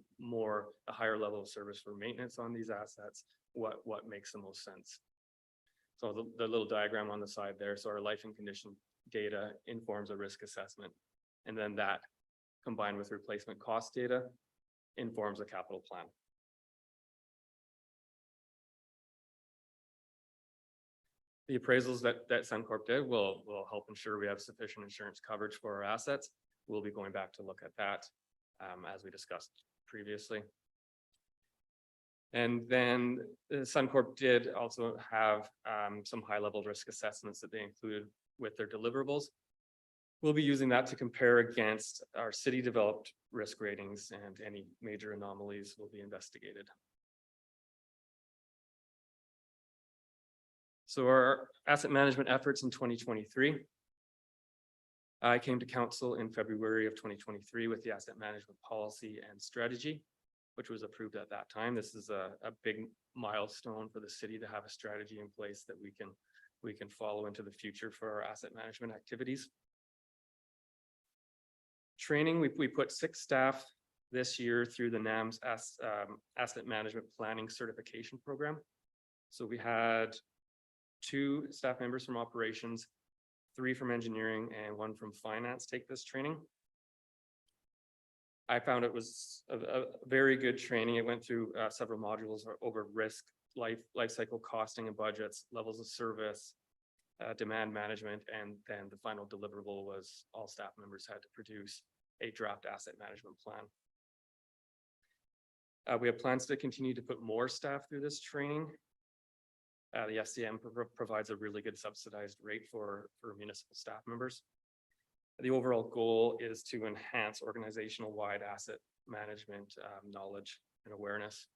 L: a higher level of service for maintenance on these assets? What makes the most sense? So the little diagram on the side there. So our life and condition data informs a risk assessment. And then that combined with replacement cost data informs a capital plan. The appraisals that SunCorp did will help ensure we have sufficient insurance coverage for our assets. We'll be going back to look at that as we discussed previously. And then SunCorp did also have some high-level risk assessments that they included with their deliverables. We'll be using that to compare against our city-developed risk ratings, and any major anomalies will be investigated. So our asset management efforts in 2023. I came to council in February of 2023 with the asset management policy and strategy, which was approved at that time. This is a big milestone for the city to have a strategy in place that we can follow into the future for our asset management activities. Training, we put 6 staff this year through the NAM's asset management planning certification program. So we had 2 staff members from operations, 3 from engineering, and 1 from finance take this training. I found it was a very good training. It went through several modules over risk, life cycle costing and budgets, levels of service, demand management, and then the final deliverable was all staff members had to produce a draft asset management plan. We have plans to continue to put more staff through this training. The SCM provides a really good subsidized rate for municipal staff members. The overall goal is to enhance organizational-wide asset management knowledge and awareness.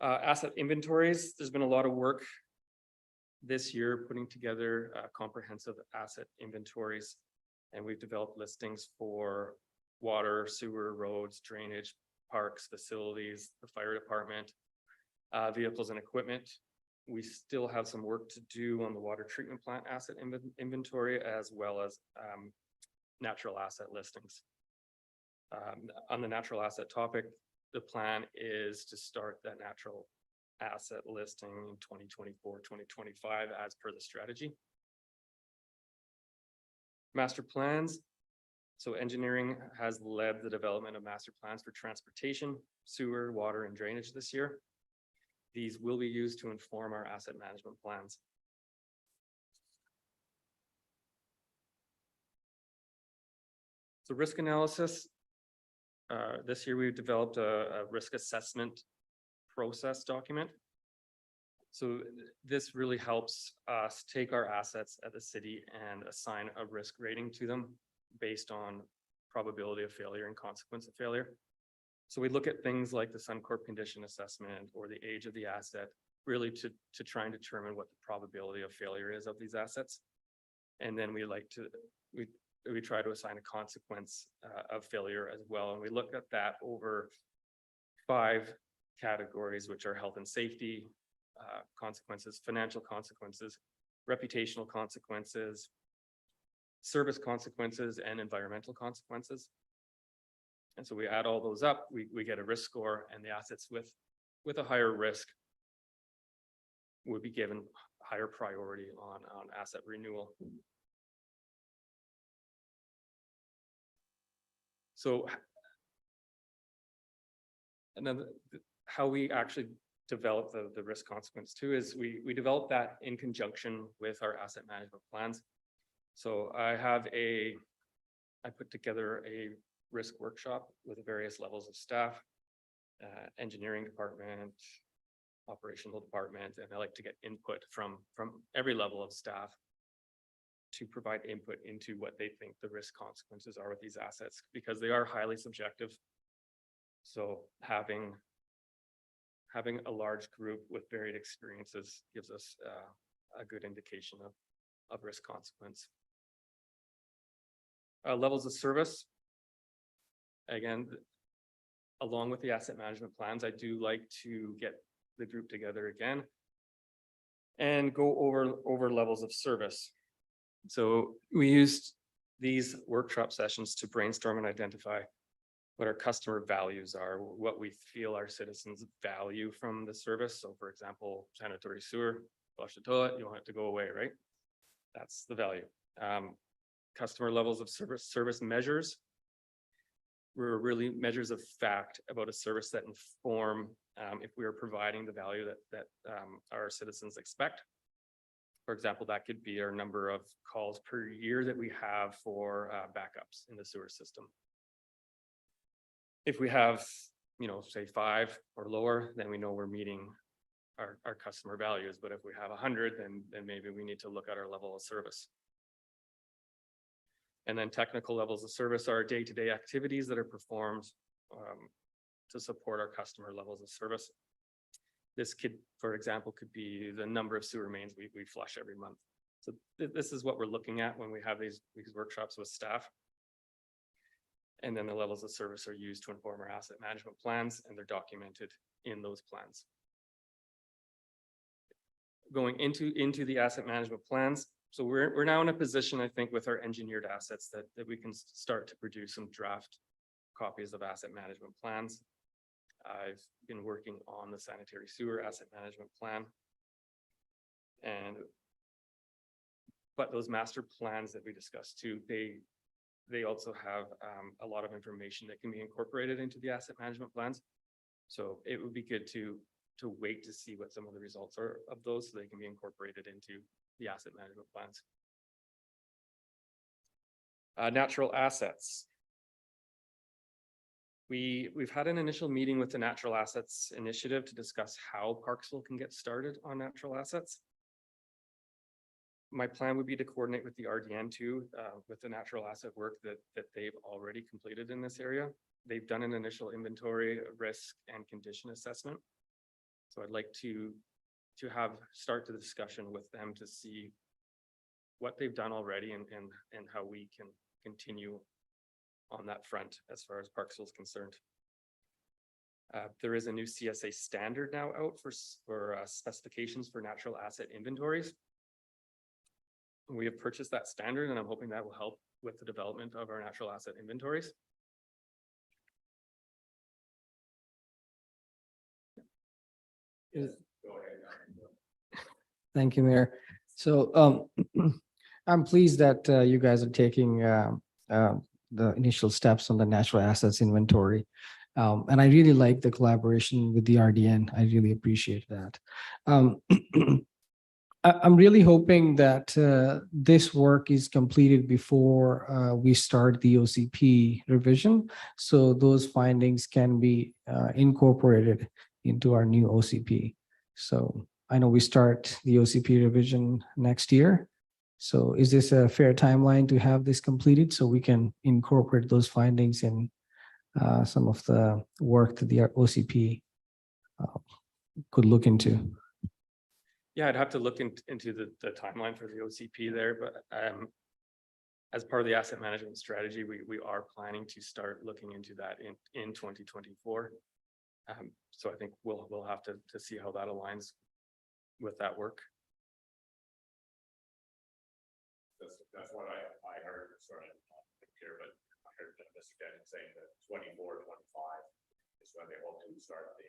L: Asset inventories, there's been a lot of work this year putting together comprehensive asset inventories, and we've developed listings for water, sewer, roads, drainage, parks, facilities, the fire department, vehicles and equipment. We still have some work to do on the water treatment plant asset inventory, as well as natural asset listings. On the natural asset topic, the plan is to start that natural asset listing in 2024, 2025 as per the strategy. Master plans. So engineering has led the development of master plans for transportation, sewer, water, and drainage this year. These will be used to inform our asset management plans. So risk analysis. This year we've developed a risk assessment process document. So this really helps us take our assets at the city and assign a risk rating to them based on probability of failure and consequence of failure. So we look at things like the SunCorp condition assessment or the age of the asset, really to try and determine what the probability of failure is of these assets. And then we try to assign a consequence of failure as well. And we look at that over 5 categories, which are health and safety consequences, financial consequences, reputational consequences, service consequences, and environmental consequences. And so we add all those up, we get a risk score, and the assets with a higher risk would be given higher priority on asset renewal. So, and then how we actually develop the risk consequence too is we develop that in conjunction with our asset management plans. So I put together a risk workshop with various levels of staff, engineering department, operational department, and I like to get input from every level of staff to provide input into what they think the risk consequences are with these assets, because they are highly subjective. So having a large group with varied experiences gives us a good indication of risk consequence. Levels of service. Again, along with the asset management plans, I do like to get the group together again and go over levels of service. So we used these workshop sessions to brainstorm and identify what our customer values are, what we feel our citizens value from the service. So for example, sanitary sewer, flush the toilet, you don't have to go away, right? That's the value. Customer levels of service measures were really measures of fact about a service that inform if we are providing the value that our citizens expect. For example, that could be our number of calls per year that we have for backups in the sewer system. If we have, say 5 or lower, then we know we're meeting our customer values. But if we have 100, then maybe we need to look at our level of service. And then technical levels of service are day-to-day activities that are performed to support our customer levels of service. This could, for example, could be the number of sewer mains we flush every month. So this is what we're looking at when we have these workshops with staff. And then the levels of service are used to inform our asset management plans, and they're documented in those plans. Going into the asset management plans. So we're now in a position, I think, with our engineered assets that we can start to produce some draft copies of asset management plans. I've been working on the sanitary sewer asset management plan. But those master plans that we discussed too, they also have a lot of information that can be incorporated into the asset management plans. So it would be good to wait to see what some of the results are of those so they can be incorporated into the asset management plans. Natural assets. We've had an initial meeting with the Natural Assets Initiative to discuss how Parksville can get started on natural assets. My plan would be to coordinate with the RDN too, with the natural asset work that they've already completed in this area. They've done an initial inventory, risk, and condition assessment. So I'd like to start the discussion with them to see what they've done already and how we can continue on that front as far as Parksville is concerned. There is a new CSA standard now out for specifications for natural asset inventories. We have purchased that standard, and I'm hoping that will help with the development of our natural asset inventories.
F: Thank you, Mayor. So I'm pleased that you guys are taking the initial steps on the natural assets inventory. And I really like the collaboration with the RDN. I really appreciate that. I'm really hoping that this work is completed before we start the OCP revision, so those findings can be incorporated into our new OCP. So I know we start the OCP revision next year. So is this a fair timeline to have this completed so we can incorporate those findings in some of the work that the OCP could look into?
L: Yeah, I'd have to look into the timeline for the OCP there, but as part of the asset management strategy, we are planning to start looking into that in 2024. So I think we'll have to see how that aligns with that work.
A: That's what I heard. Sorry, I'm not clear, but I heard Mr. Denton saying that 24, 25 is when they hope to start the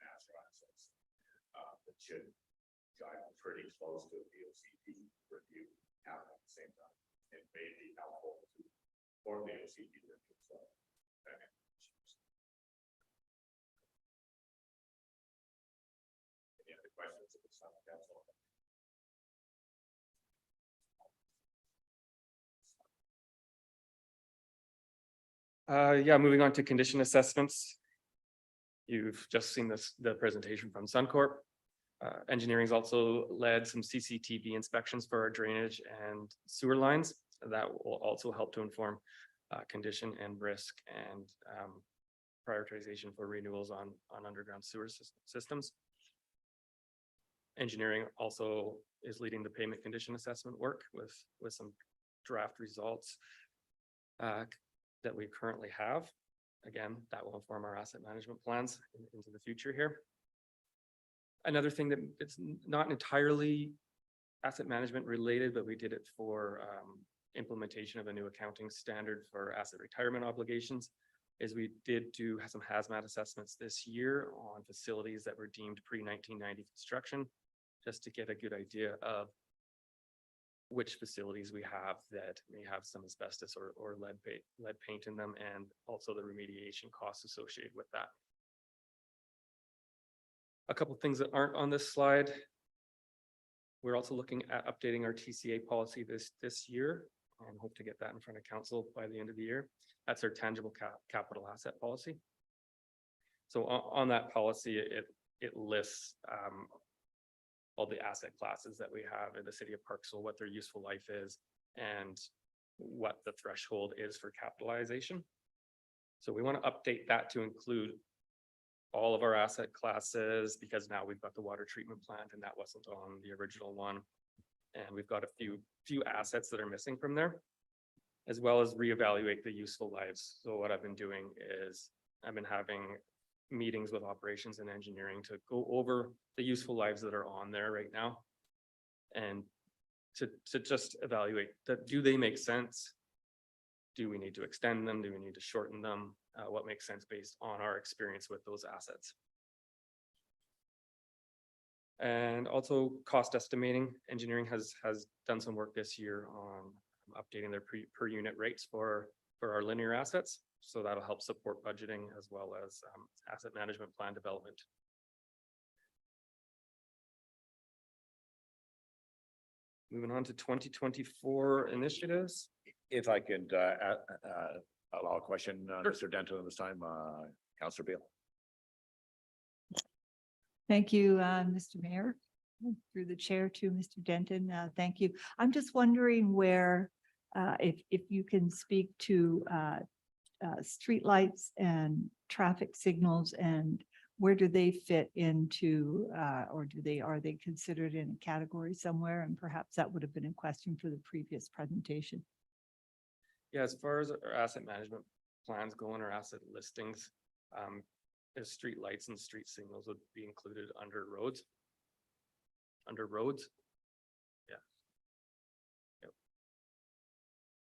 A: natural assets. It should jive pretty close to the OCP review happening at the same time. It may be helpful to form the OCP review. So, any other questions of the council?
L: Yeah, moving on to condition assessments. You've just seen the presentation from SunCorp. Engineering's also led some CCTV inspections for our drainage and sewer lines. That will also help to inform condition and risk and prioritization for renewals on underground sewer systems. Engineering also is leading the payment condition assessment work with some draft results that we currently have. Again, that will inform our asset management plans into the future here. Another thing that it's not entirely asset management related, but we did it for implementation of a new accounting standard for asset retirement obligations, is we did do some hazmat assessments this year on facilities that were deemed pre-1990 construction, just to get a good idea of which facilities we have that may have some asbestos or lead paint in them, and also the remediation costs associated with that. A couple of things that aren't on this slide. We're also looking at updating our TCA policy this year and hope to get that in front of council by the end of the year. That's our tangible capital asset policy. So on that policy, it lists all the asset classes that we have in the city of Parksville, what their useful life is, and what the threshold is for capitalization. So we want to update that to include all of our asset classes, because now we've got the water treatment plant and that wasn't on the original one. And we've got a few assets that are missing from there, as well as reevaluate the useful lives. So what I've been doing is I've been having meetings with operations and engineering to go over the useful lives that are on there right now, and to just evaluate that. Do they make sense? Do we need to extend them? Do we need to shorten them? What makes sense based on our experience with those assets? And also cost estimating. Engineering has done some work this year on updating their per unit rates for our linear assets. So that'll help support budgeting as well as asset management plan development. Moving on to 2024 initiatives.
A: If I could allow a question, Mr. Denton, this time, Councillor Beal.
M: Thank you, Mr. Mayor. Through the chair to Mr. Denton, thank you. I'm just wondering where, if you can speak to streetlights and traffic signals, and where do they fit into, or are they considered in a category somewhere? And perhaps that would have been a question for the previous presentation.
L: Yeah, as far as our asset management plans go and our asset listings, there's street lights and street signals would be included under roads. Yeah. Yep.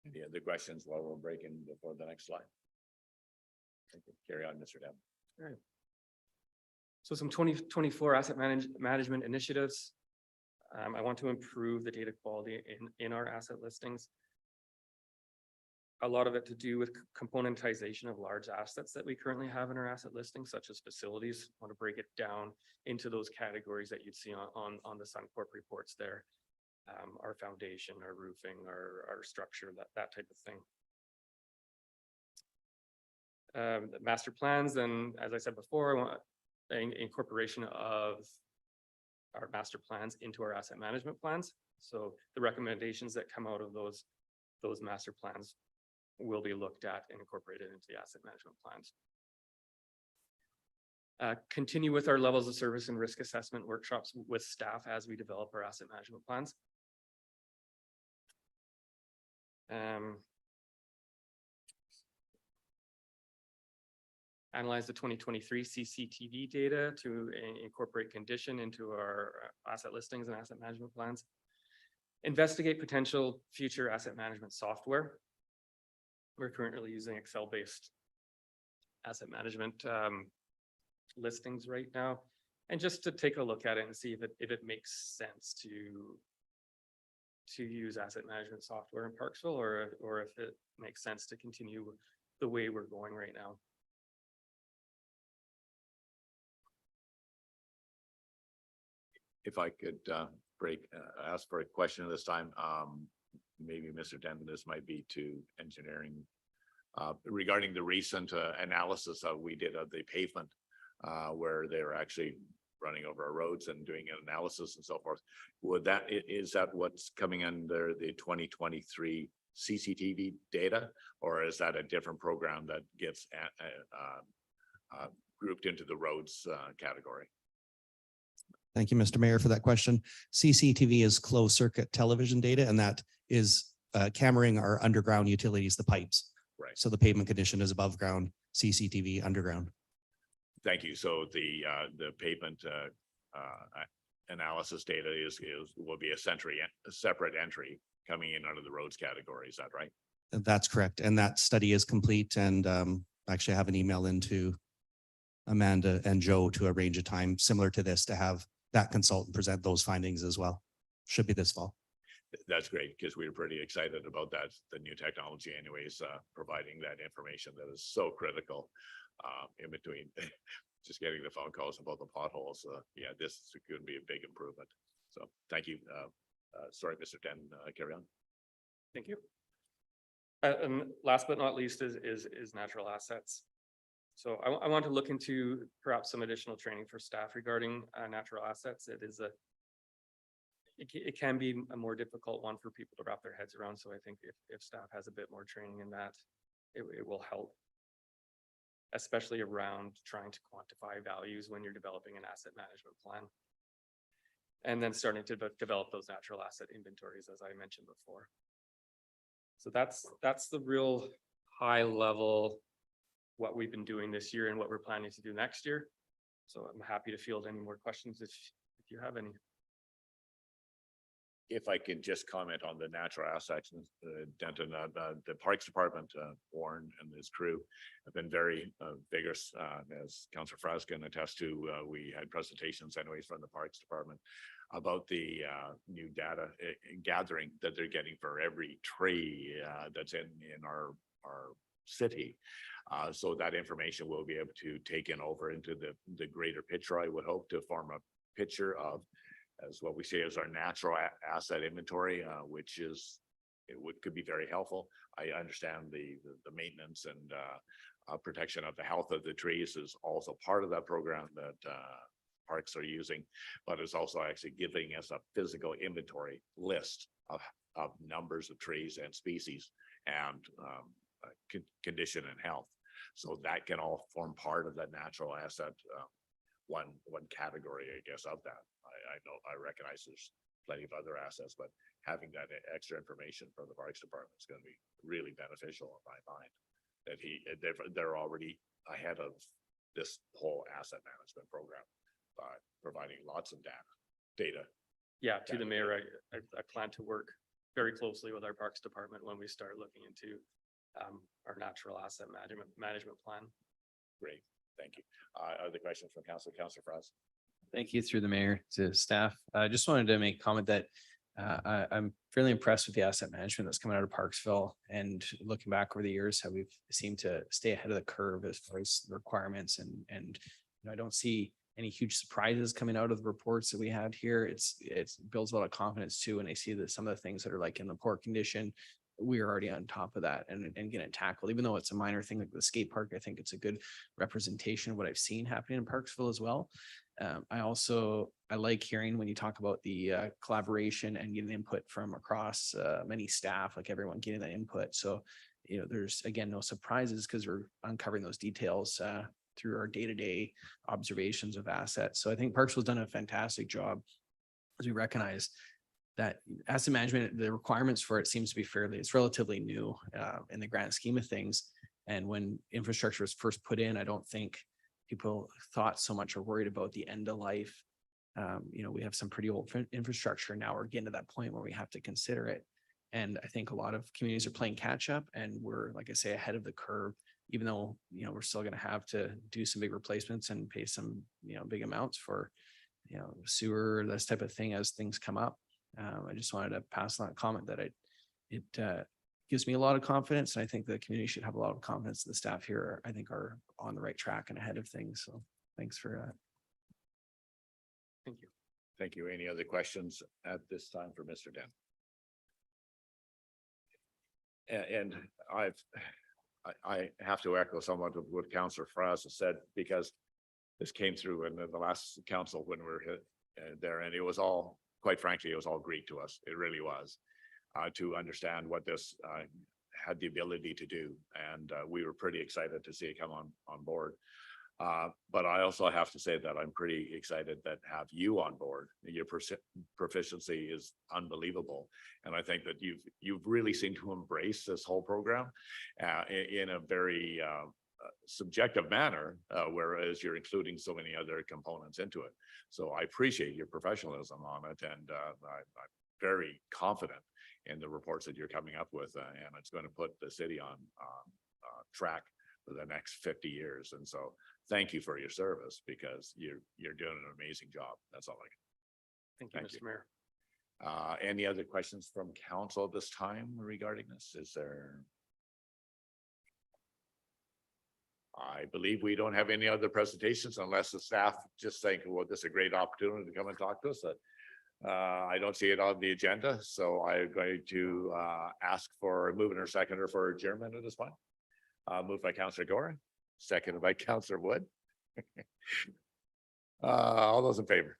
A: Any other questions while we're breaking before the next slide? Carry on, Mr. Denton.
L: All right. So some 2024 asset management initiatives. I want to improve the data quality in our asset listings. A lot of it to do with componentization of large assets that we currently have in our asset listings, such as facilities. I want to break it down into those categories that you'd see on the SunCorp reports there. Our foundation, our roofing, our structure, that type of thing. The master plans, and as I said before, I want incorporation of our master plans into our asset management plans. So the recommendations that come out of those master plans will be looked at and incorporated into the asset management plans. Continue with our levels of service and risk assessment workshops with staff as we develop our asset management plans. Analyze the 2023 CCTV data to incorporate condition into our asset listings and asset management plans. Investigate potential future asset management software. We're currently using Excel-based asset management listings right now, and just to take a look at it and see if it makes sense to use asset management software in Parksville, or if it makes sense to continue the way we're going right now.
A: If I could ask for a question this time, maybe Mr. Denton, this might be to engineering, regarding the recent analysis we did of the pavement, where they were actually running over our roads and doing an analysis and so forth. Is that what's coming under the 2023 CCTV data, or is that a different program that gets grouped into the roads category.
H: Thank you, Mr. Mayor, for that question. CCTV is closed circuit television data, and that is cameraing our underground utilities, the pipes.
A: Right.
H: So the pavement condition is above ground, CCTV underground.
A: Thank you. So the pavement analysis data will be a separate entry coming in under the roads category. Is that right?
H: That's correct. And that study is complete, and actually I have an email into Amanda and Joe to arrange a time similar to this to have that consultant present those findings as well. Should be this fall.
A: That's great, because we were pretty excited about that, the new technology anyways, providing that information that is so critical in between just getting the phone calls about the potholes. Yeah, this is going to be a big improvement. So thank you. Sorry, Mr. Denton, carry on.
L: Thank you. And last but not least is natural assets. So I want to look into perhaps some additional training for staff regarding natural assets. It can be a more difficult one for people to wrap their heads around. So I think if staff has a bit more training in that, it will help, especially around trying to quantify values when you're developing an asset management plan. And then starting to develop those natural asset inventories, as I mentioned before. So that's the real high level, what we've been doing this year and what we're planning to do next year. So I'm happy to field any more questions if you have any.
A: If I could just comment on the natural assets, Denton, the Parks Department, Warren and his crew have been very vigorous, as Councillor Fraz can attest to. We had presentations anyways from the Parks Department about the new data gathering that they're getting for every tree that's in our city. So that information we'll be able to take in over into the greater picture, I would hope, to form a picture of as what we say is our natural asset inventory, which is could be very helpful. I understand the maintenance and protection of the health of the trees is also part of that program that parks are using, but it's also actually giving us a physical inventory list of numbers of trees and species and condition and health. So that can all form part of that natural asset, one category, I guess, of that. I recognize there's plenty of other assets, but having that extra information from the Parks Department is going to be really beneficial in my mind. That they're already ahead of this whole asset management program by providing lots of data.
L: Yeah, to the mayor, I plan to work very closely with our Parks Department when we start looking into our natural asset management plan.
A: Great, thank you. Other questions from Councillor Fraz?
D: Thank you through the mayor to staff. I just wanted to make a comment that I'm fairly impressed with the asset management that's coming out of Parksville, and looking back over the years, how we've seemed to stay ahead of the curve as far as the requirements, and I don't see any huge surprises coming out of the reports that we had here. It builds a lot of confidence too, and I see that some of the things that are like in the poor condition, we are already on top of that and getting it tackled, even though it's a minor thing like the skate park. I think it's a good representation of what I've seen happening in Parksville as well. I like hearing when you talk about the collaboration and getting input from across many staff, like everyone getting that input. So, there's again, no surprises because we're uncovering those details through our day-to-day observations of assets. So I think Parksville's done a fantastic job, as we recognize that asset management, the requirements for it seems to be it's relatively new in the grand scheme of things. And when infrastructure was first put in, I don't think people thought so much or worried about the end of life. We have some pretty old infrastructure now. We're getting to that point where we have to consider it. And I think a lot of communities are playing catch up, and we're, like I say, ahead of the curve, even though, we're still going to have to do some big replacements and pay some, big amounts for, sewer, this type of thing as things come up. I just wanted to pass on that comment that it gives me a lot of confidence. And I think the community should have a lot of confidence. The staff here, I think, are on the right track and ahead of things. So thanks for that.
L: Thank you.
A: Thank you. Any other questions at this time for Mr. Den? And I have to echo somewhat of what Councillor Fraz has said, because this came through in the last council when we were there, and it was all, quite frankly, it was all Greek to us. It really was, to understand what this had the ability to do. And we were pretty excited to see it come on board. But I also have to say that I'm pretty excited that have you on board. Your proficiency is unbelievable. And I think that you've really seemed to embrace this whole program in a very subjective manner, whereas you're including so many other components into it. So I appreciate your professionalism on it, and I'm very confident in the reports that you're coming up with, and it's going to put the city on track for the next 50 years. And so thank you for your service, because you're doing an amazing job. That's all I can.
L: Thank you, Mr. Mayor.
A: Any other questions from council at this time regarding this? Is there? I believe we don't have any other presentations unless the staff just think, well, this is a great opportunity to come and talk to us. I don't see it on the agenda, so I'm going to ask for a mover or seconder for adjournment at this point. Moved by Councillor Gore, seconded by Councillor Wood. All those in favor?